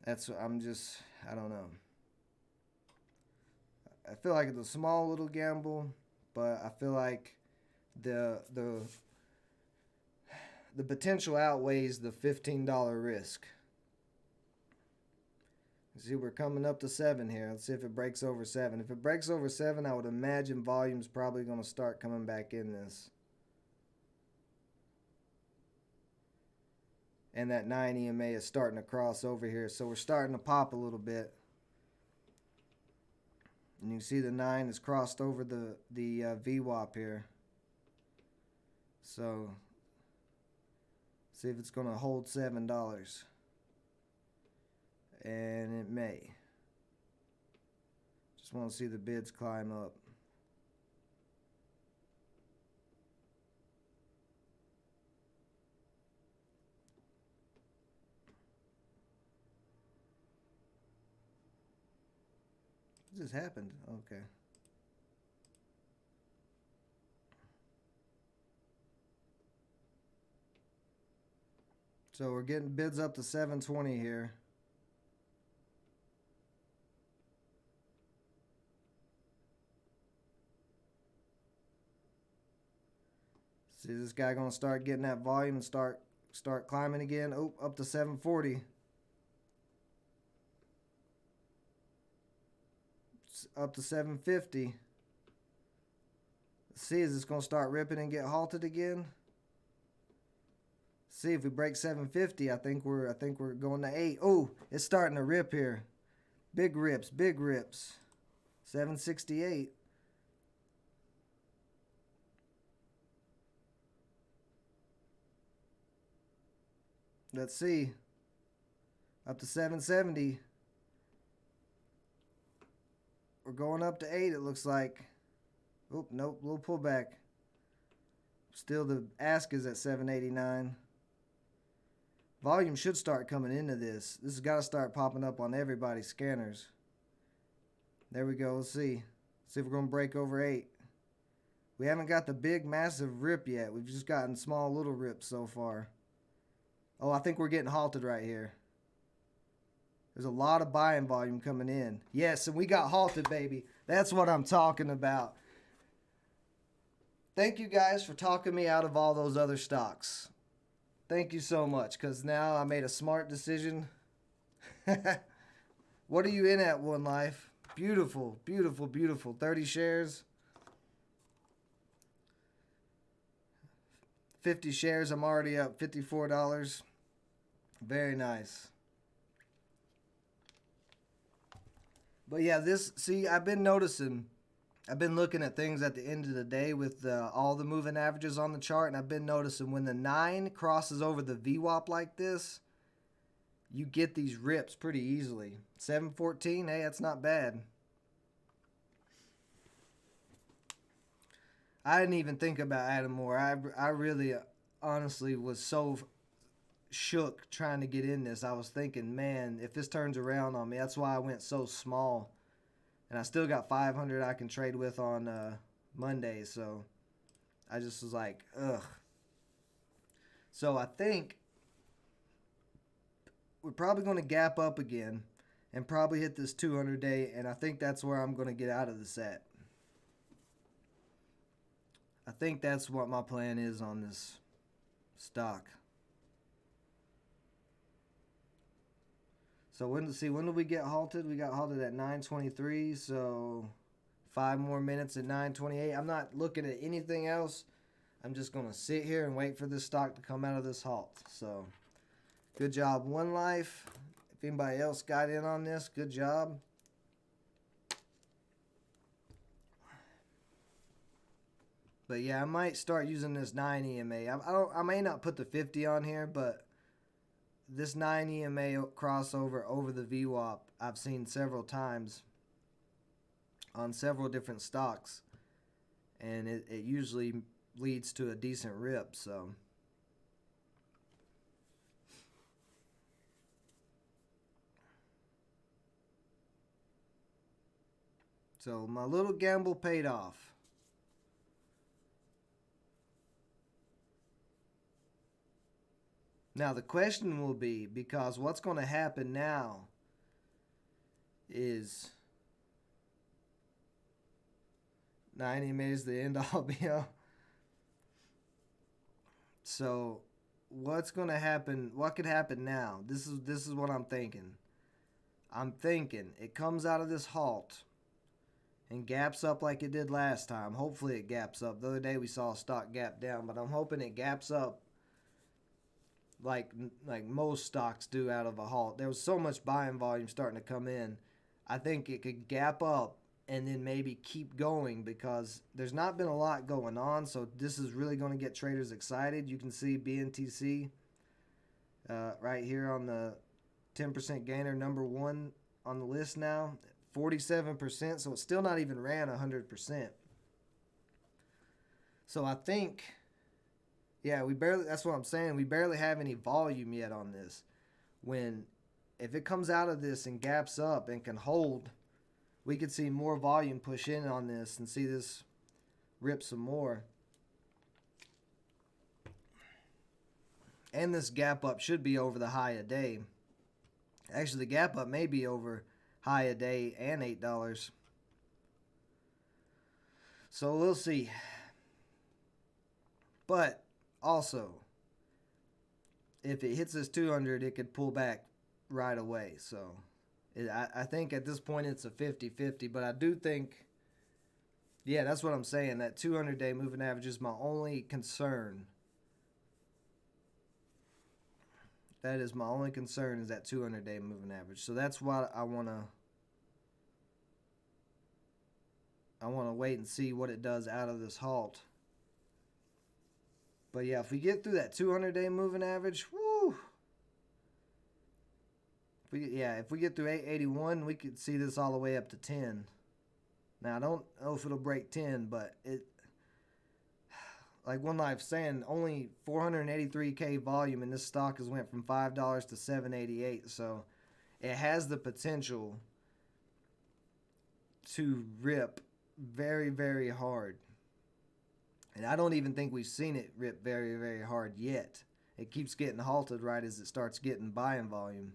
I don't know. I feel like it's a small little gamble, but I feel like the potential outweighs the $15 risk. See, we're coming up to 7 here. Let's see if it breaks over 7. If it breaks over 7, I would imagine volume's probably going to start coming back in this. And that 9 EMA is starting to cross over here. So we're starting to pop a little bit. And you can see the 9 has crossed over the VWAP here. So see if it's going to hold $7. And it may. Just want to see the bids climb up. What just happened? Okay. So we're getting bids up to 720 here. See this guy gonna start getting that volume and start climbing again. Oh, up to 740. Up to 750. Let's see, is this gonna start ripping and get halted again? See if we break 750. I think we're going to 8. Oh, it's starting to rip here. Big rips, big rips. 768. Let's see. Up to 770. We're going up to 8, it looks like. Oh, nope, little pullback. Still the ask is at 789. Volume should start coming into this. This has got to start popping up on everybody's scanners. There we go. Let's see. See if we're going to break over 8. We haven't got the big, massive rip yet. We've just gotten small, little rips so far. Oh, I think we're getting halted right here. There's a lot of buying volume coming in. Yes, and we got halted, baby. That's what I'm talking about. Thank you guys for talking me out of all those other stocks. Thank you so much, because now I made a smart decision. What are you in at, One Life? Beautiful, beautiful, beautiful. 30 shares. 50 shares. I'm already up $54. Very nice. But yeah, I've been noticing, I've been looking at things at the end of the day with all the moving averages on the chart, and I've been noticing when the 9 crosses over the VWAP like this, you get these rips pretty easily. 714, hey, that's not bad. I didn't even think about adding more. I really, honestly, was so shook trying to get in this. I was thinking, man, if this turns around on me, that's why I went so small. And I still got 500 I can trade with on Monday, so I just was like, ugh. So I think we're probably going to gap up again and probably hit this 200-day, and I think that's where I'm going to get out of this at. I think that's what my plan is on this stock. So when did we get halted? We got halted at 9:23, so 5 more minutes at 9:28. I'm not looking at anything else. I'm just going to sit here and wait for this stock to come out of this halt. So good job, One Life. If anybody else got in on this, good job. But yeah, I might start using this 9 EMA. I may not put the 50 on here, but this 9 EMA crossover over the VWAP I've seen several times on several different stocks, and it usually leads to a decent rip. So my little gamble paid off. Now the question will be, because what's going to happen now is 90 minutes the end all be all. So what's going to happen? What could happen now? This is what I'm thinking. I'm thinking it comes out of this halt and gaps up like it did last time. Hopefully it gaps up. The other day we saw a stock gap down, but I'm hoping it gaps up like most stocks do out of a halt. There was so much buying volume starting to come in. I think it could gap up and then maybe keep going, because there's not been a lot going on. So this is really going to get traders excited. You can see BNTC right here on the 10% gainer, number one on the list now, 47%. So it's still not even ran 100%. So I think, yeah, that's what I'm saying. We barely have any volume yet on this. If it comes out of this and gaps up and can hold, we could see more volume push in on this and see this rip some more. And this gap up should be over the high a day. Actually, the gap up may be over high a day and $8. So we'll see. But also, if it hits this 200, it could pull back right away. So I think at this point it's a 50-50. But I do think, yeah, that's what I'm saying. That 200-day moving average is my only concern. That is my only concern, is that 200-day moving average. So that's what I want to wait and see what it does out of this halt. But yeah, if we get through that 200-day moving average, woo! If we get through 881, we could see this all the way up to 10. Now, I don't know if it'll break 10, but like One Life saying, only 483K volume, and this stock has went from $5 to $7.88. So it has the potential to rip very, very hard. And I don't even think we've seen it rip very, very hard yet. It keeps getting halted right as it starts getting buying volume.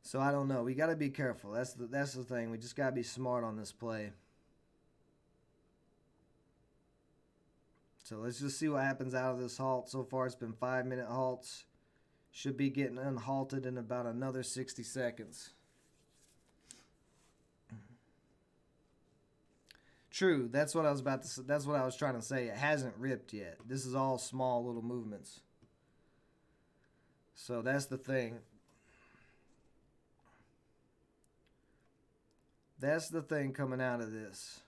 So I don't know. We got to be careful. That's the thing. We just got to be smart on this play. So let's just see what happens out of this halt. So far it's been 5-minute halts. Should be getting unhalted in about another 60 seconds. True, that's what I was trying to say. It hasn't ripped yet. This is all small little movements. So that's the thing. That's the thing coming out of this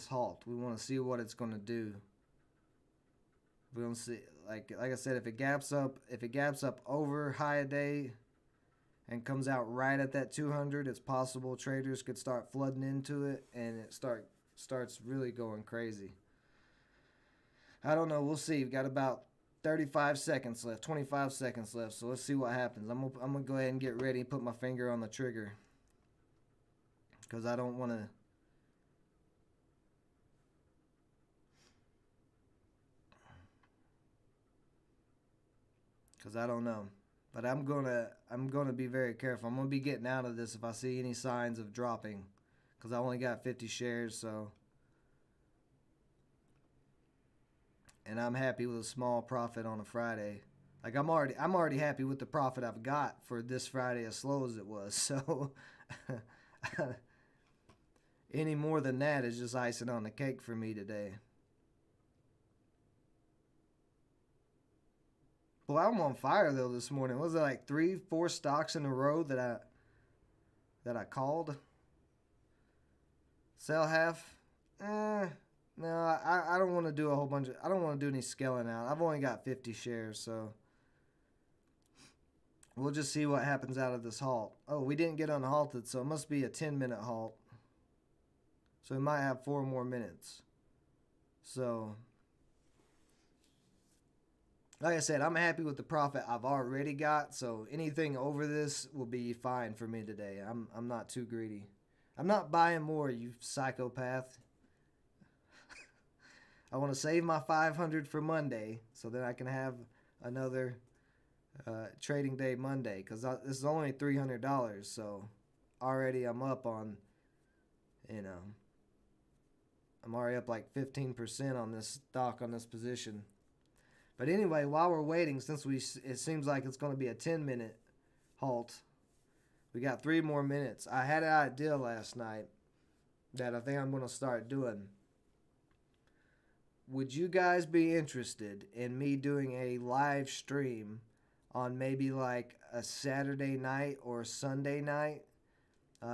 halt. We want to see what it's going to do. We don't see, like I said, if it gaps up over high a day and comes out right at that 200, it's possible traders could start flooding into it and it starts really going crazy. I don't know. We'll see. We've got about 35 seconds left, 25 seconds left. So let's see what happens. I'm gonna go ahead and get ready and put my finger on the trigger, because I don't want to. Because I don't know. But I'm gonna be very careful. I'm gonna be getting out of this if I see any signs of dropping, because I only got 50 shares. So, and I'm happy with a small profit on a Friday. Like I'm already happy with the profit I've got for this Friday, as slow as it was. So any more than that is just icing on the cake for me today. Well, I'm on fire though this morning. Was it like 3-4 stocks in a row that I called? Sell half? No, I don't want to do a whole bunch of. I don't want to do any scaling out. I've only got 50 shares, so we'll just see what happens out of this halt. Oh, we didn't get unhalted, so it must be a 10-minute halt. So we might have 4 more minutes. So, like I said, I'm happy with the profit I've already got. So anything over this will be fine for me today. I'm not too greedy. I'm not buying more, you psychopath. I want to save my 500 for Monday so that I can have another trading day Monday, because this is only $300. So already I'm up on, you know, I'm already up like 15% on this stock, on this position. But anyway, while we're waiting, since it seems like it's going to be a 10-minute halt, we got 3 more minutes. I had an idea last night that I think I'm going to start doing. Would you guys be interested in me doing a live stream on maybe like a Saturday night or Sunday night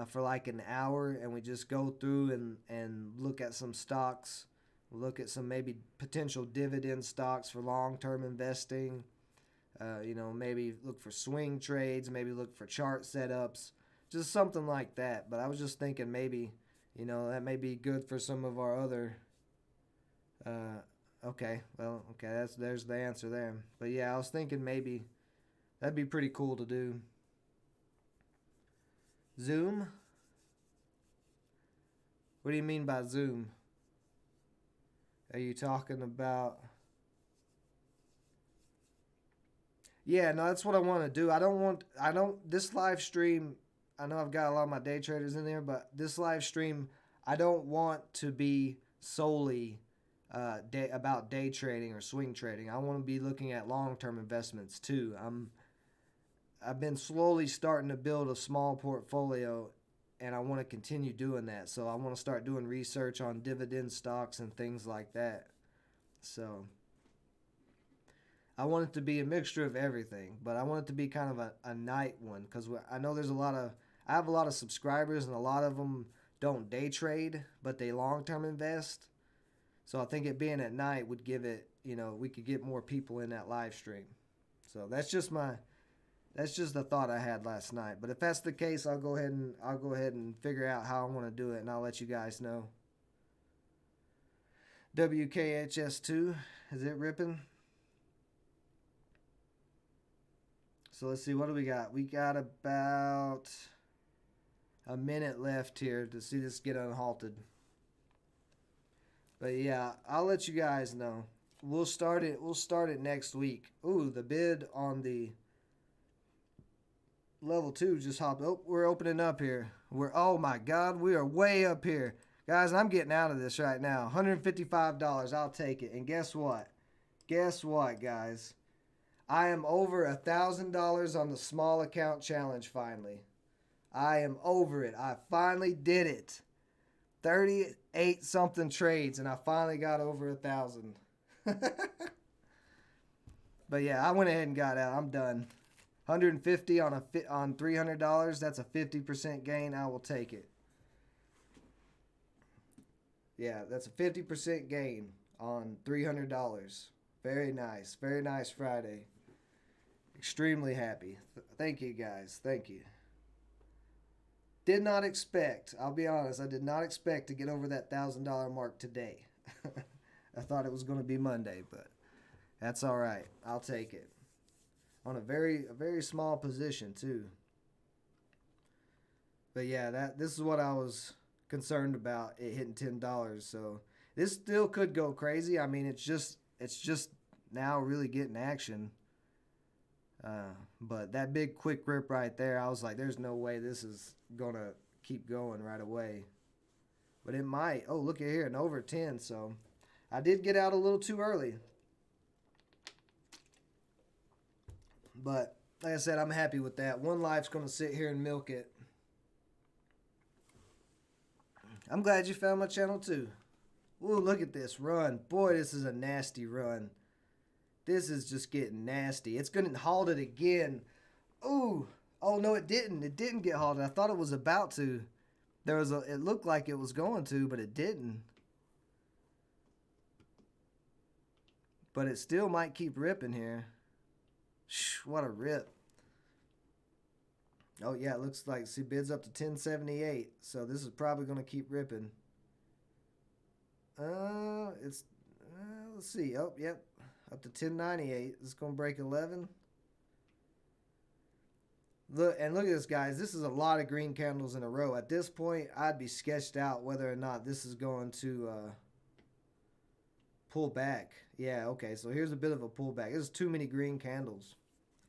for like an hour, and we just go through and look at some stocks, look at some maybe potential dividend stocks for long-term investing, maybe look for swing trades, maybe look for chart setups, just something like that. But I was just thinking maybe, that may be good for some of our other okay, there's the answer there. But yeah, I was thinking maybe that'd be pretty cool to do. Zoom? What do you mean by Zoom? Are you talking about? Yeah, no, that's what I want to do. This live stream, I know I've got a lot of my day traders in there, but this live stream, I don't want to be solely about day trading or swing trading. I want to be looking at long-term investments too. I've been slowly starting to build a small portfolio, and I want to continue doing that. So I want to start doing research on dividend stocks and things like that. So I want it to be a mixture of everything, but I want it to be kind of a night one, because I know I have a lot of subscribers, and a lot of them don't day trade, but they long-term invest. So I think it being at night would give it, we could get more people in that live stream. So that's just the thought I had last night. But if that's the case, I'll go ahead and figure out how I want to do it, and I'll let you guys know. WKHS2, is it ripping? So let's see, what do we got? We got about a minute left here to see this get unhalted. But yeah, I'll let you guys know. We'll start it next week. Ooh, the bid on the level 2 just hopped. Oh, we're opening up here. Oh my God, we are way up here. Guys, I'm getting out of this right now. $155, I'll take it. And guess what? Guess what, guys? I am over $1,000 on the small account challenge finally. I am over it. I finally did it. 38 something trades, and I finally got over 1,000. But yeah, I went ahead and got out. I'm done. 150 on $300. That's a 50% gain. I will take it. Yeah, that's a 50% gain on $300. Very nice. Very nice Friday. Extremely happy. Thank you, guys. Thank you. Did not expect, I'll be honest, I did not expect to get over that $1,000 mark today. I thought it was going to be Monday, but that's all right. I'll take it. On a very small position too. But yeah, this is what I was concerned about, it hitting $10. So this still could go crazy. I mean, it's just now really getting action. But that big quick rip right there, I was like, there's no way this is going to keep going right away. But it might. Oh, look at here, an over 10. So I did get out a little too early. But like I said, I'm happy with that. One Life's going to sit here and milk it. I'm glad you found my channel too. Ooh, look at this run. Boy, this is a nasty run. This is just getting nasty. It's going to halt it again. Ooh. Oh, no, it didn't. It didn't get halted. I thought it was about to. It looked like it was going to, but it didn't. but it still might keep ripping here. What a rip. Oh, yeah, it looks like, see, bids up to 1078. So this is probably going to keep ripping. It's, let's see. Oh, yep. Up to 1098. It's going to break 11. Look at this, guys. This is a lot of green candles in a row. At this point, I'd be sketched out whether or not this is going to pull back. Yeah, okay. So here's a bit of a pullback. This is too many green candles.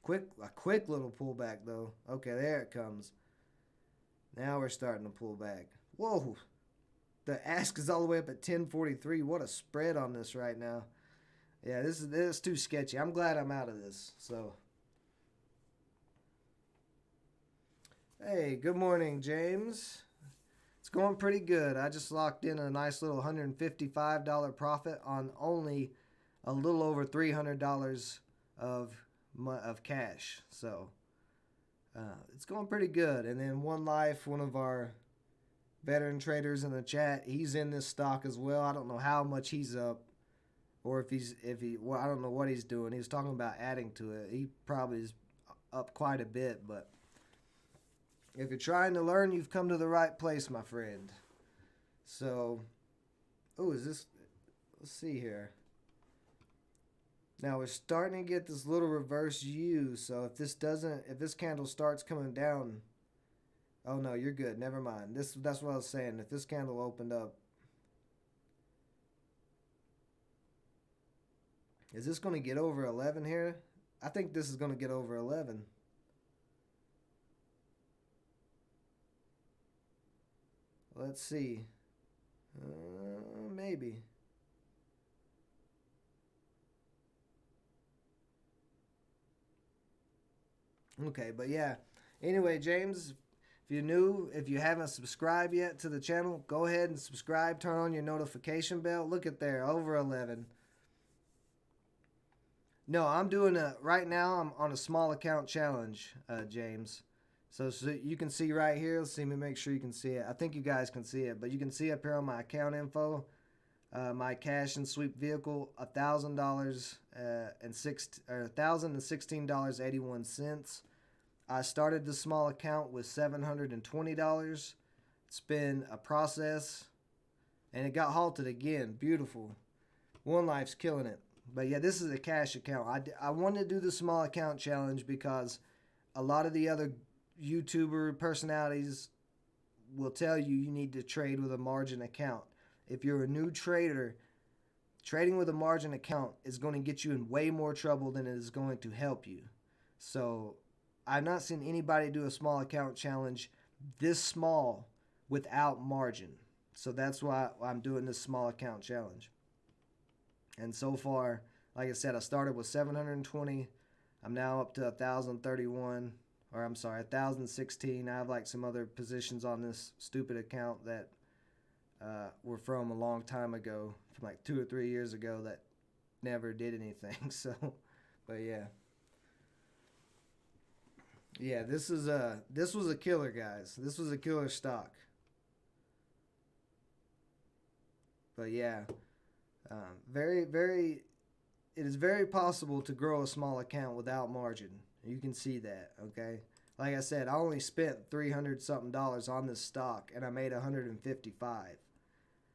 A quick little pullback though. Okay, there it comes. Now we're starting to pull back. Whoa. The ask is all the way up at 1043. What a spread on this right now. Yeah, this is too sketchy. I'm glad I'm out of this. So hey, good morning, James. It's going pretty good. I just locked in a nice little $155 profit on only a little over $300 of cash. So it's going pretty good. And then One Life, one of our veteran traders in the chat, he's in this stock as well. I don't know how much he's up, or well, I don't know what he's doing. He was talking about adding to it. He probably is up quite a bit, but if you're trying to learn, you've come to the right place, my friend. So, is this, let's see here. Now we're starting to get this little reverse U. So if this candle starts coming down, oh no, you're good. Never mind. That's what I was saying. If this candle opened up, is this going to get over 11 here? I think this is going to get over 11. Let's see. Maybe. Okay, but yeah. Anyway, James, if you're new, if you haven't subscribed yet to the channel, go ahead and subscribe. Turn on your notification bell. Look at there, over 11. No, I'm doing right now, I'm on a small account challenge, James. So you can see right here. Let's see me make sure you can see it. I think you guys can see it, but you can see up here on my account info, my cash and sweep vehicle, $1,000 and $1,016.81. I started the small account with $720. It's been a process, and it got halted again. Beautiful. One Life's killing it. But yeah, this is a cash account. I wanted to do the small account challenge because a lot of the other YouTuber personalities will tell you need to trade with a margin account. If you're a new trader, trading with a margin account is going to get you in way more trouble than it is going to help you. So I've not seen anybody do a small account challenge this small without margin. So that's why I'm doing this small account challenge. And so far, like I said, I started with 720. I'm now up to 1,031. Or I'm sorry, 1,016. I have like some other positions on this stupid account that were from a long time ago, from like 2 or 3 years ago, that never did anything. So, but yeah, this was a killer, guys. This was a killer stock. But yeah, it is very possible to grow a small account without margin. You can see that, okay? Like I said, I only spent $300-something on this stock, and I made $155.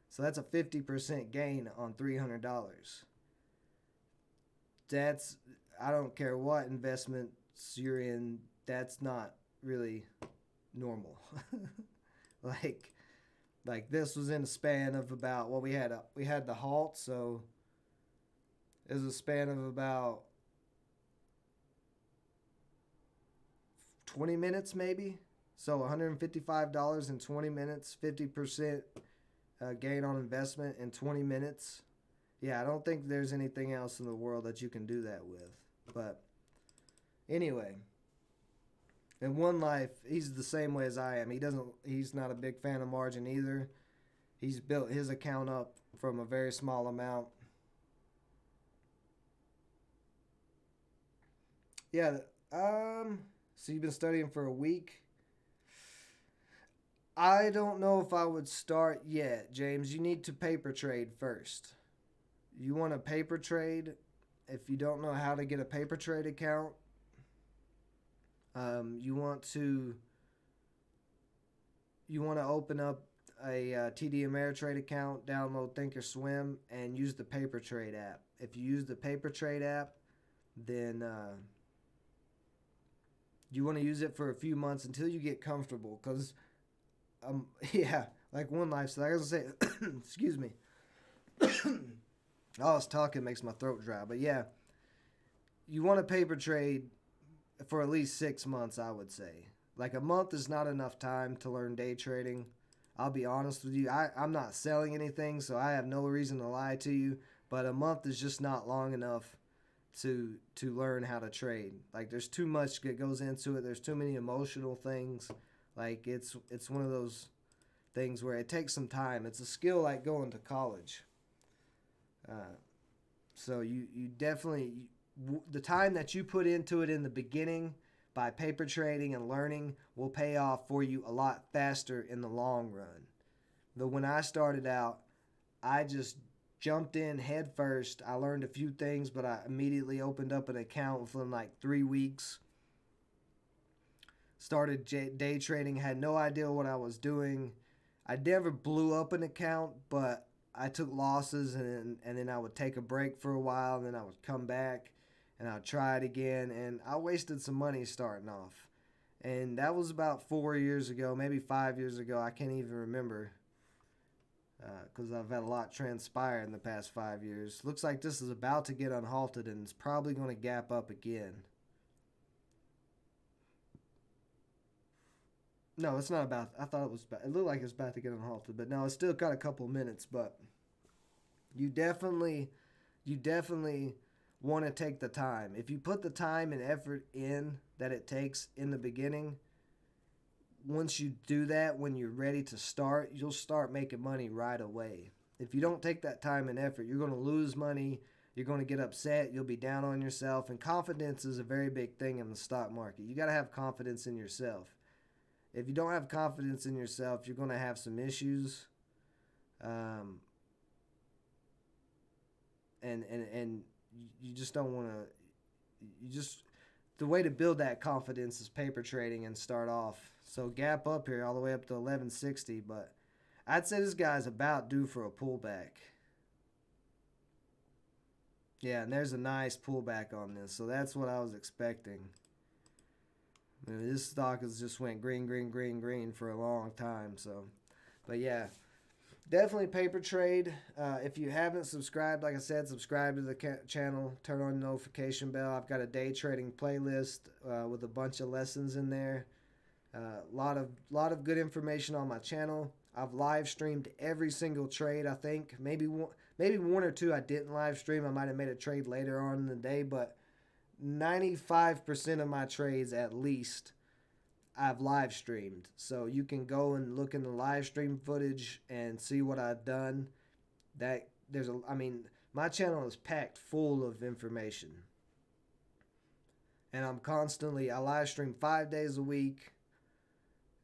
So that's a 50% gain on $300. I don't care what investments you're in, that's not really normal. like this was in a span of about, well, we had the halt, so it was a span of about 20 minutes maybe. So $155 in 20 minutes, 50% gain on investment in 20 minutes. Yeah, I don't think there's anything else in the world that you can do that with. But anyway, in One Life, he's the same way as I am. He's not a big fan of margin either. He's built his account up from a very small amount. Yeah, so you've been studying for a week? I don't know if I would start yet, James. You need to paper trade first. You want to paper trade? if you don't know how to get a paper trade account, you want to open up a TD Ameritrade account, download Thinkorswim, and use the Paper Trade app. If you use the Paper Trade app, then you want to use it for a few months until you get comfortable. Because, yeah, like One Life. So like I was going to say, excuse me. All this talking makes my throat dry. But yeah, you want a paper trade for at least 6 months, I would say. Like a month is not enough time to learn day trading. I'll be honest with you. I'm not selling anything, so I have no reason to lie to you. But a month is just not long enough to learn how to trade. Like there's too much that goes into it. There's too many emotional things. Like it's one of those things where it takes some time. It's a skill like going to college. So you definitely, the time that you put into it in the beginning by paper trading and learning will pay off for you a lot faster in the long run. Though when I started out, I just jumped in head first. I learned a few things, but I immediately opened up an account within like 3 weeks. Started day trading, had no idea what I was doing. I never blew up an account, but I took losses, and then I would take a break for a while, and then I would come back and I'd try it again, and I wasted some money starting off. And that was about 4 years ago, maybe 5 years ago. I can't even remember because I've had a lot transpire in the past 5 years. Looks like this is about to get unhalted, and it's probably going to gap up again. No, it's not about. I thought it was. It looked like it's about to get unhalted, but no, it's still got a couple minutes. But you definitely want to take the time. If you put the time and effort in that it takes in the beginning, once you do that, when you're ready to start, you'll start making money right away. If you don't take that time and effort, you're going to lose money. You're going to get upset. You'll be down on yourself. And confidence is a very big thing in the stock market. You got to have confidence in yourself. If you don't have confidence in yourself, you're going to have some issues. And you just don't want to. The way to build that confidence is paper trading and start off. So gap up here all the way up to 1160, but I'd say this guy's about due for a pullback. Yeah, and there's a nice pullback on this, so that's what I was expecting. I mean, this stock has just went green for a long time. So, but yeah, definitely paper trade. If you haven't subscribed, like I said, subscribe to the channel. Turn on the notification bell. I've got a day trading playlist with a bunch of lessons in there. Lot of good information on my channel. I've live streamed every single trade. I think maybe one or two I didn't live stream. I might have made a trade later on in the day, but 95% of my trades at least I've live streamed. So you can go and look in the live stream footage and see what I've done. My channel is packed full of information. And I live stream 5 days a week.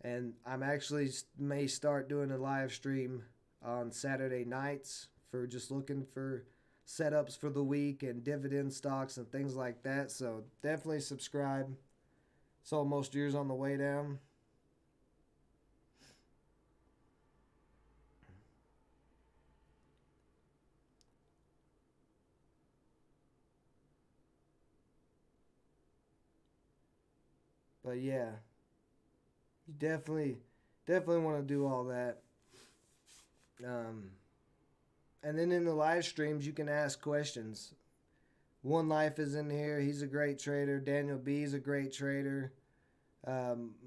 And I'm actually may start doing a live stream on Saturday nights for just looking for setups for the week and dividend stocks and things like that. So definitely subscribe. It's almost yours on the way down. But yeah, you definitely want to do all that. And then in the live streams, you can ask questions. One Life is in here. He's a great trader. Daniel B is a great trader.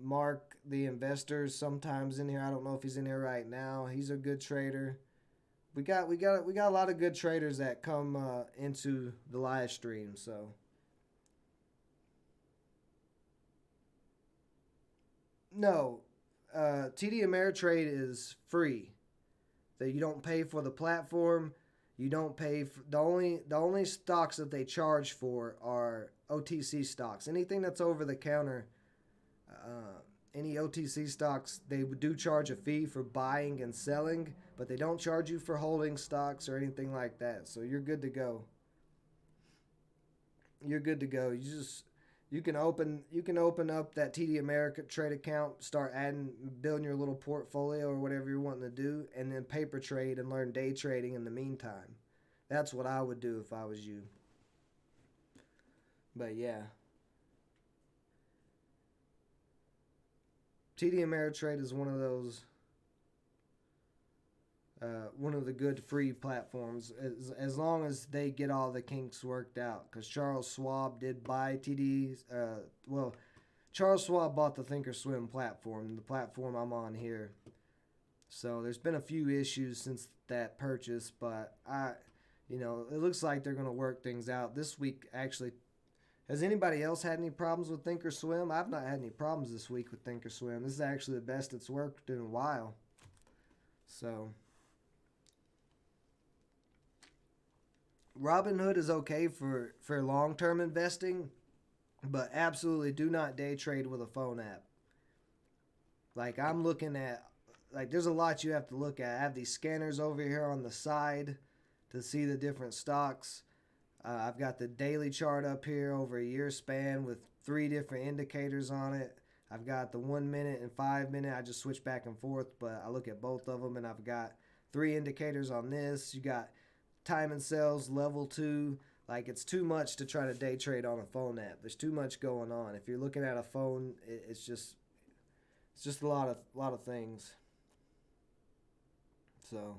Mark, the investor, is sometimes in here. I don't know if he's in here right now. He's a good trader. We got a lot of good traders that come into the live stream. So no, TD Ameritrade is free. That you don't pay for the platform. You don't pay for the only stocks that they charge for are OTC stocks. Anything that's over the counter, any OTC stocks, they do charge a fee for buying and selling, but they don't charge you for holding stocks or anything like that. So you're good to go. you're good to go. You can open up that TD Ameritrade account, start building your little portfolio or whatever you're wanting to do, and then paper trade and learn day trading in the meantime. That's what I would do if I was you. But yeah, TD Ameritrade is one of the good free platforms as long as they get all the kinks worked out. Because Charles Schwab did buy TD's. Charles Schwab bought the Thinkorswim platform, the platform I'm on here. So there's been a few issues since that purchase, but it looks like they're going to work things out this week. Actually, has anybody else had any problems with Thinkorswim? I've not had any problems this week with Thinkorswim. This is actually the best it's worked in a while. So Robinhood is okay for long-term investing, but absolutely do not day trade with a phone app. Like I'm looking at, there's a lot you have to look at. I have these scanners over here on the side to see the different stocks. I've got the daily chart up here over a year span with 3 different indicators on it. I've got the 1 minute and 5 minute. I just switch back and forth, but I look at both of them, and I've got 3 indicators on this. You got time and sales level 2. It's too much to try to day trade on a phone app. There's too much going on. If you're looking at a phone, it's just a lot of things. So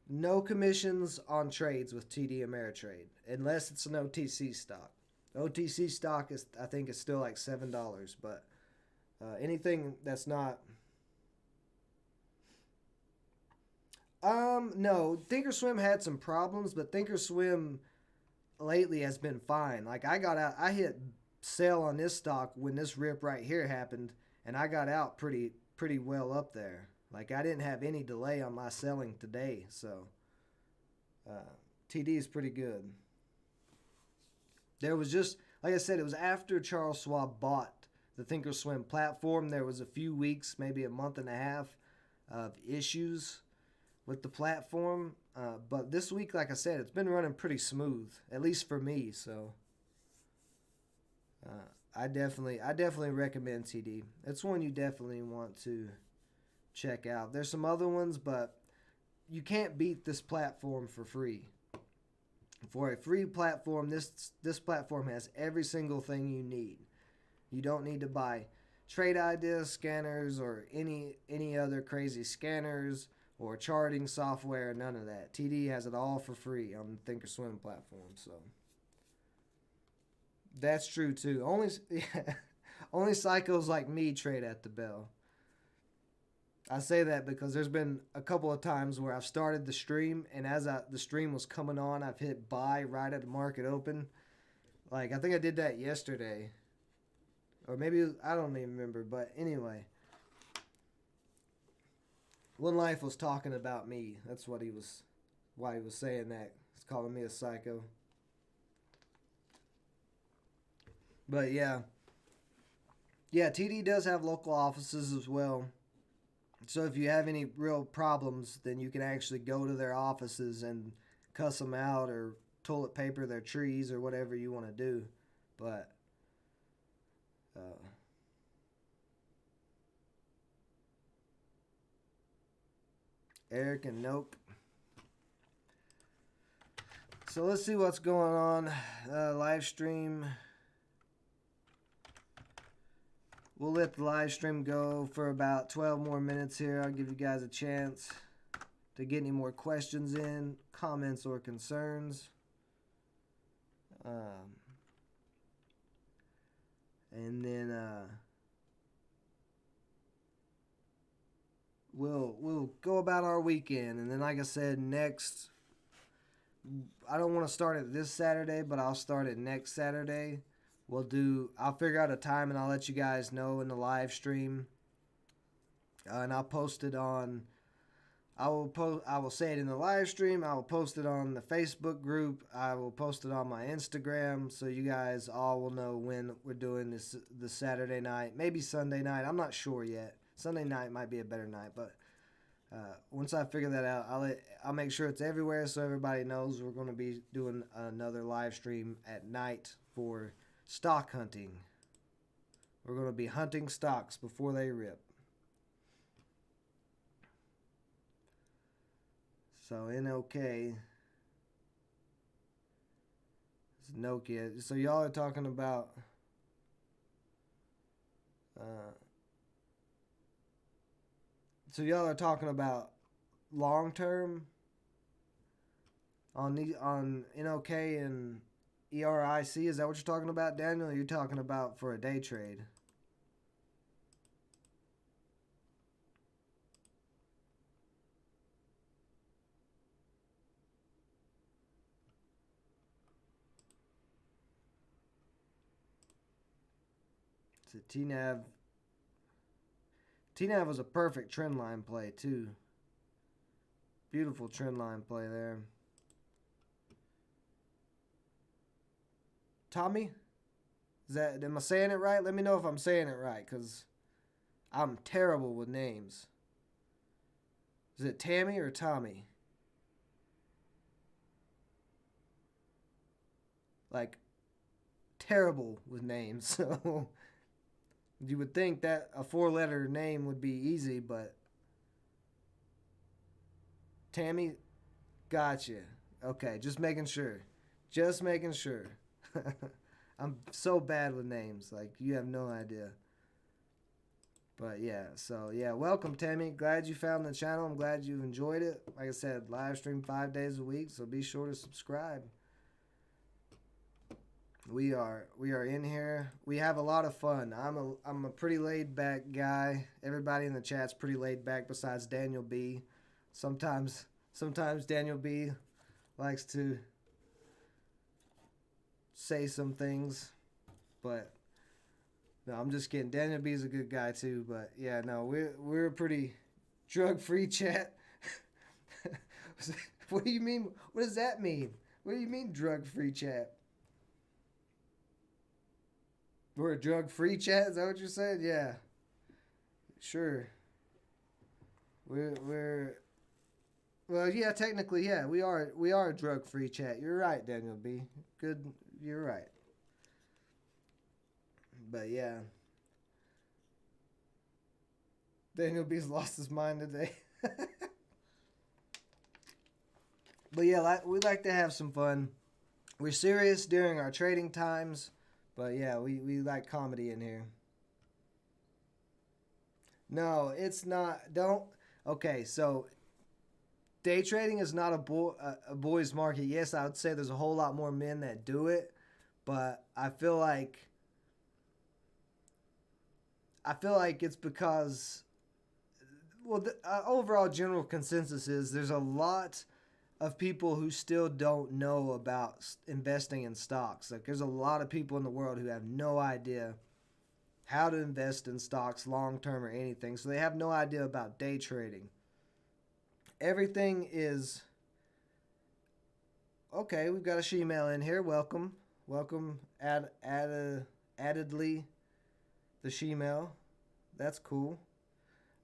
no commissions on trades with TD Ameritrade unless it's an OTC stock. OTC stock I think is still like $7, but anything that's not. No, Thinkorswim had some problems, but Thinkorswim lately has been fine. I hit sell on this stock when this rip right here happened, and I got out pretty well up there. I didn't have any delay on my selling today, so TD is pretty good. There was just, like I said, it was after Charles Schwab bought the Thinkorswim platform. There was a few weeks, maybe a month and a half, of issues with the platform. But this week, like I said, it's been running pretty smooth, at least for me. So I definitely recommend TD. It's one you definitely want to check out. There's some other ones, but you can't beat this platform for free. For a free platform, this platform has every single thing you need. You don't need to buy trade idea scanners or any other crazy scanners or charting software, none of that. TD has it all for free on the Thinkorswim platform. So that's true too. Only psychos like me trade at the bell. I say that because there's been a couple of times where I've started the stream, and as the stream was coming on, I've hit buy right at the market open. I think I did that yesterday. Or maybe, I don't even remember. But anyway, One Life was talking about me. That's why he was saying that. He's calling me a psycho. But yeah, TD does have local offices as well. So if you have any real problems, then you can actually go to their offices and cuss them out or toilet paper their trees or whatever you want to do. But Eric and Nope. So let's see what's going on. Live stream. We'll let the live stream go for about 12 more minutes here. I'll give you guys a chance to get any more questions in, comments, or concerns. And then we'll go about our weekend. And then, like I said, next, I don't want to start it this Saturday, but I'll start it next Saturday. I'll figure out a time and I'll let you guys know in the live stream. And I'll post it on, I will say it in the live stream. I will post it on the Facebook group. I will post it on my Instagram, so you guys all will know when we're doing this Saturday night, maybe Sunday night. I'm not sure yet. Sunday night might be a better night, but Once I figure that out, I'll make sure it's everywhere so everybody knows we're going to be doing another live stream at night for stock hunting. We're going to be hunting stocks before they rip. So NOK, it's Nokia. So y'all are talking about long term on NOK and ERIC. Is that what you're talking about, Daniel? Or you're talking about for a day trade? So TNAV was a perfect trend line play too. Beautiful trend line play there. Tommy? Am I saying it right? Let me know if I'm saying it right, because I'm terrible with names. Is it Tammy or Tommy? Like, terrible with names. So you would think that a 4-letter name would be easy, but Tammy, gotcha. Okay, just making sure. Just making sure. I'm so bad with names, like you have no idea. But yeah, so yeah, welcome Tammy. Glad you found the channel. I'm glad you enjoyed it. Like I said, live stream 5 days a week, so be sure to subscribe. We are in here. We have a lot of fun. I'm a pretty laid back guy. Everybody in the chat's pretty laid back besides Daniel B. Sometimes Daniel B likes to say some things, but no, I'm just kidding. Daniel B is a good guy too, but yeah, no, we're a pretty drug-free chat. What do you mean? What does that mean? What do you mean drug-free chat? We're a drug-free chat. Is that what you said? Yeah, sure. We're well, yeah, technically, yeah, we are a drug-free chat. You're right, Daniel B. Good, you're right. But yeah, Daniel B's lost his mind today. But yeah, we like to have some fun. We're serious during our trading times, but yeah, we like comedy in here. No, it's not. Don't. Okay, so day trading is not a boys' market. Yes, I would say there's a whole lot more men that do it, but I feel like it's because, well, the overall general consensus is there's a lot of people who still don't know about investing in stocks. Like there's a lot of people in the world who have no idea how to invest in stocks long term or anything. So they have no idea about day trading. Everything is okay. We've got a shemale in here. Welcome, addedly the shemale. That's cool.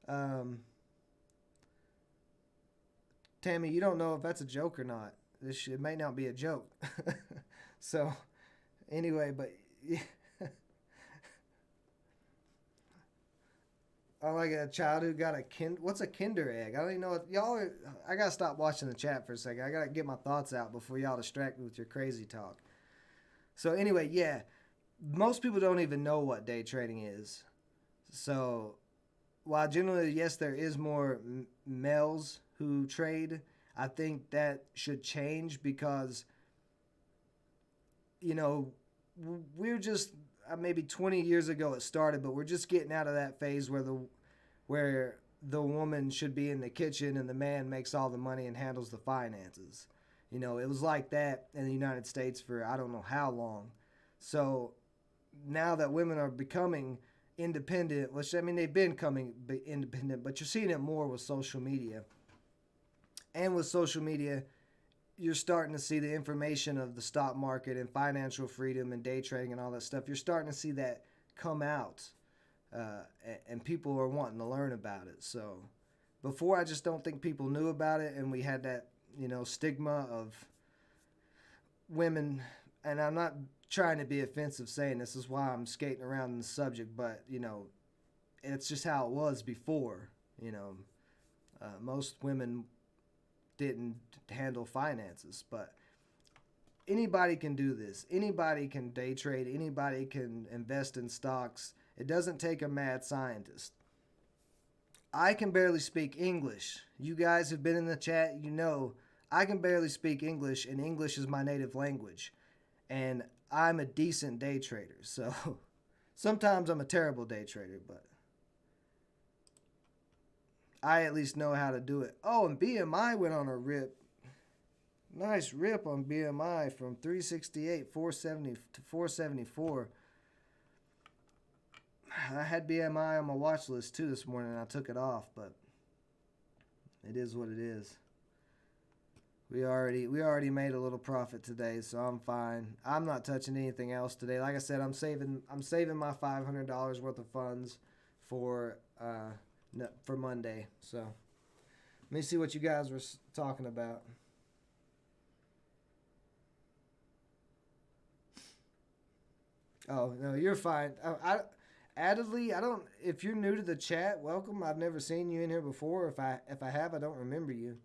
Um, Tammy, you don't know if that's a joke or not. It may not be a joke. So, anyway, but yeah. I like a child who got what's a Kinder egg? I don't even know what y'all are. I gotta stop watching the chat for a second. I gotta get my thoughts out before y'all distract me with your crazy talk. So anyway, yeah, most people don't even know what day trading is. So while generally, yes, there is more males who trade, I think that should change because, you know, we're just maybe 20 years ago it started, but we're just getting out of that phase where the woman should be in the kitchen and the man makes all the money and handles the finances. You know, it was like that in the United States for I don't know how long. So now that women are becoming independent, which I mean they've been becoming independent, but you're seeing it more with social media. And with social media, you're starting to see the information of the stock market and financial freedom and day trading and all that stuff. You're starting to see that come out, and people are wanting to learn about it. So before I just don't think people knew about it, and we had that, stigma of women. And I'm not trying to be offensive saying this is why I'm skating around in the subject, but it's just how it was before. Most women didn't handle finances, but anybody can do this. Anybody can day trade. Anybody can invest in stocks. It doesn't take a mad scientist. I can barely speak English. You guys have been in the chat, I can barely speak English, and English is my native language. And I'm a decent day trader. So sometimes I'm a terrible day trader, but I at least know how to do it. Oh, and BMI went on a rip. Nice rip on BMI from 368, 470 to 474. I had BMI on my watch list too this morning, and I took it off, but it is what it is. We already made a little profit today, so I'm fine. I'm not touching anything else today. Like I said, I'm saving my $500 worth of funds for Monday. So let me see what you guys were talking about. Oh no, you're fine. Addedly, I don't. If you're new to the chat, welcome. I've never seen you in here before. If I have, I don't remember you.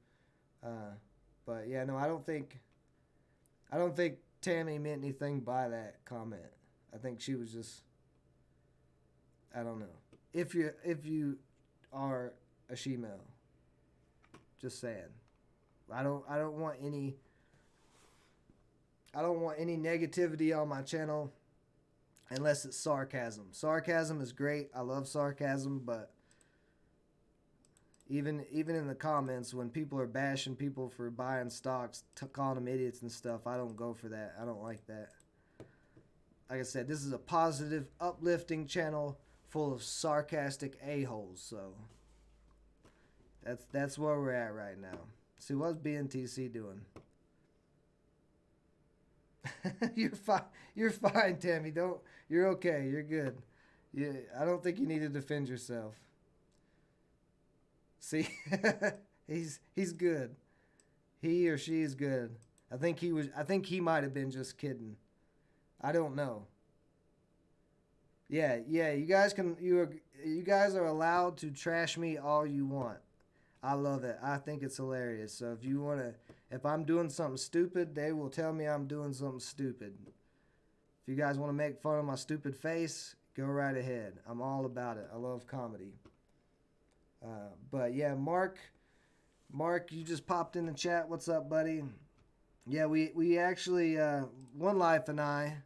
But yeah, no, I don't think Tammy meant anything by that comment. I think she was just, I don't know. If you are a she-male, just saying. I don't want any negativity on my channel unless it's sarcasm. Sarcasm is great. I love sarcasm, but even in the comments when people are bashing people for buying stocks, calling them idiots and stuff, I don't go for that. I don't like that. Like I said, this is a positive, uplifting channel full of sarcastic a-holes. So that's where we're at right now. See, what's BNTC doing? You're fine. You're fine, Tammy. You're okay. You're good. I don't think you need to defend yourself. See, he's good. He or she is good. I think he might have been just kidding. I don't know. Yeah. You guys are allowed to trash me all you want. I love it. I think it's hilarious. So if I'm doing something stupid, they will tell me I'm doing something stupid. If you guys want to make fun of my stupid face, go right ahead. I'm all about it. I love comedy. But yeah, Mark, you just popped in the chat. What's up, buddy? Yeah, we actually, One Life and I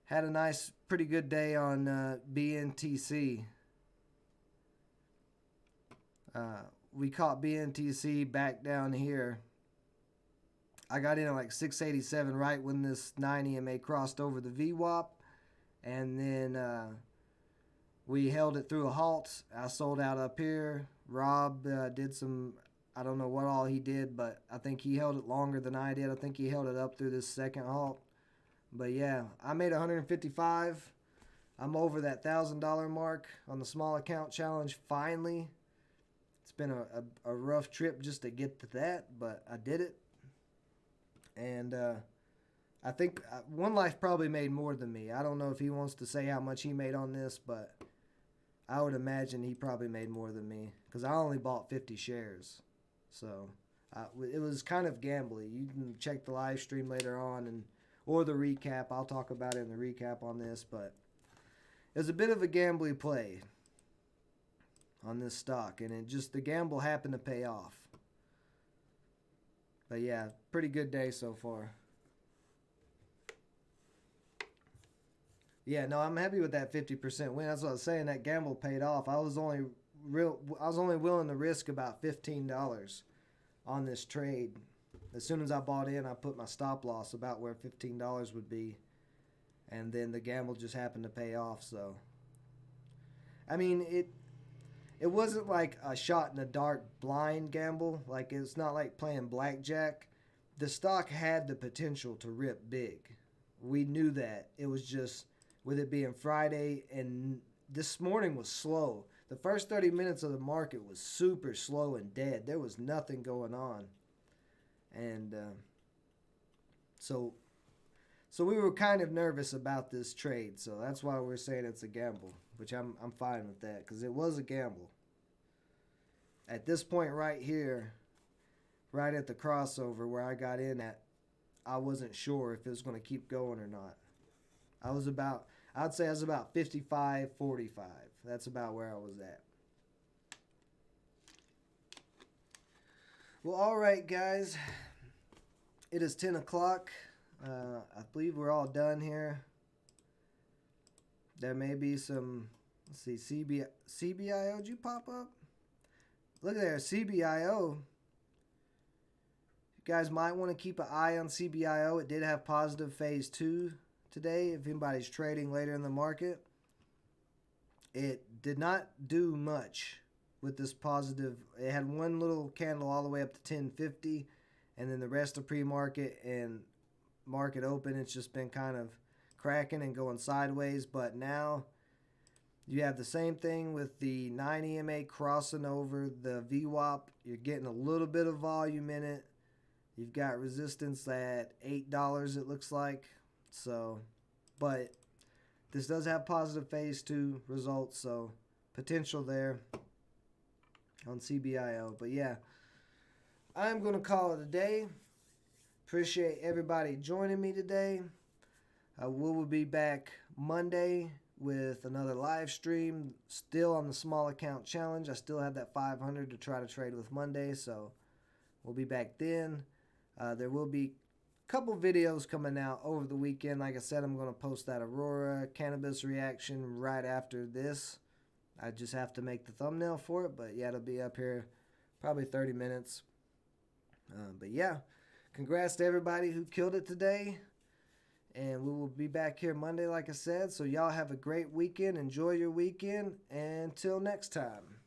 had a nice, pretty good day on BNTC. We caught BNTC back down here. I got in at like 687 right when this 9 EMA crossed over the VWAP, and then we held it through a halt. I sold out up here. Rob did some, I don't know what all he did, but I think he held it longer than I did. I think he held it up through this second halt. But yeah, I made 155. I'm over that $1,000 mark on the small account challenge finally. It's been a rough trip just to get to that, but I did it. And I think One Life probably made more than me. I don't know if he wants to say how much he made on this, but I would imagine he probably made more than me because I only bought 50 shares. So it was kind of gambly. You can check the live stream later on or the recap. I'll talk about it in the recap on this, but it was a bit of a gambly play on this stock, and the gamble happened to pay off. But yeah, pretty good day so far. Yeah, no, I'm happy with that 50% win. That's what I was saying. That gamble paid off. I was only willing to risk about $15 on this trade. As soon as I bought in, I put my stop loss about where $15 would be, and then the gamble just happened to pay off. So, I mean, it wasn't like a shot in the dark blind gamble. Like, it's not like playing blackjack. The stock had the potential to rip big. We knew that. It was just with it being Friday, and this morning was slow. the first 30 minutes of the market was super slow and dead. There was nothing going on. And so we were kind of nervous about this trade. So that's why we're saying it's a gamble, which I'm fine with that because it was a gamble. At this point right here, right at the crossover where I got in at, I wasn't sure if it was going to keep going or not. I'd say I was about 55, 45. That's about where I was at. Well, all right, guys. It is 10 o'clock. I believe we're all done here. There may be some, let's see, CBIO, did you pop up? Look at there, CBIO. You guys might want to keep an eye on CBIO. It did have positive phase 2 today. If anybody's trading later in the market, it did not do much with this positive. It had one little candle all the way up to 1050, and then the rest of pre-market and market open, it's just been kind of cracking and going sideways. But now you have the same thing with the 9 EMA crossing over the VWAP. You're getting a little bit of volume in it. You've got resistance at $8, it looks like. So, but this does have positive phase 2 results, so potential there on CBIO. But yeah, I'm going to call it a day. Appreciate everybody joining me today. We will be back Monday with another live stream, still on the small account challenge. I still have that 500 to try to trade with Monday, so we'll be back then. There will be a couple videos coming out over the weekend. Like I said, I'm going to post that Aurora cannabis reaction right after this. I just have to make the thumbnail for it, but yeah, it'll be up here probably 30 minutes. But yeah, congrats to everybody who killed it today. And we will be back here Monday, like I said. So y'all have a great weekend. Enjoy your weekend. And until next time.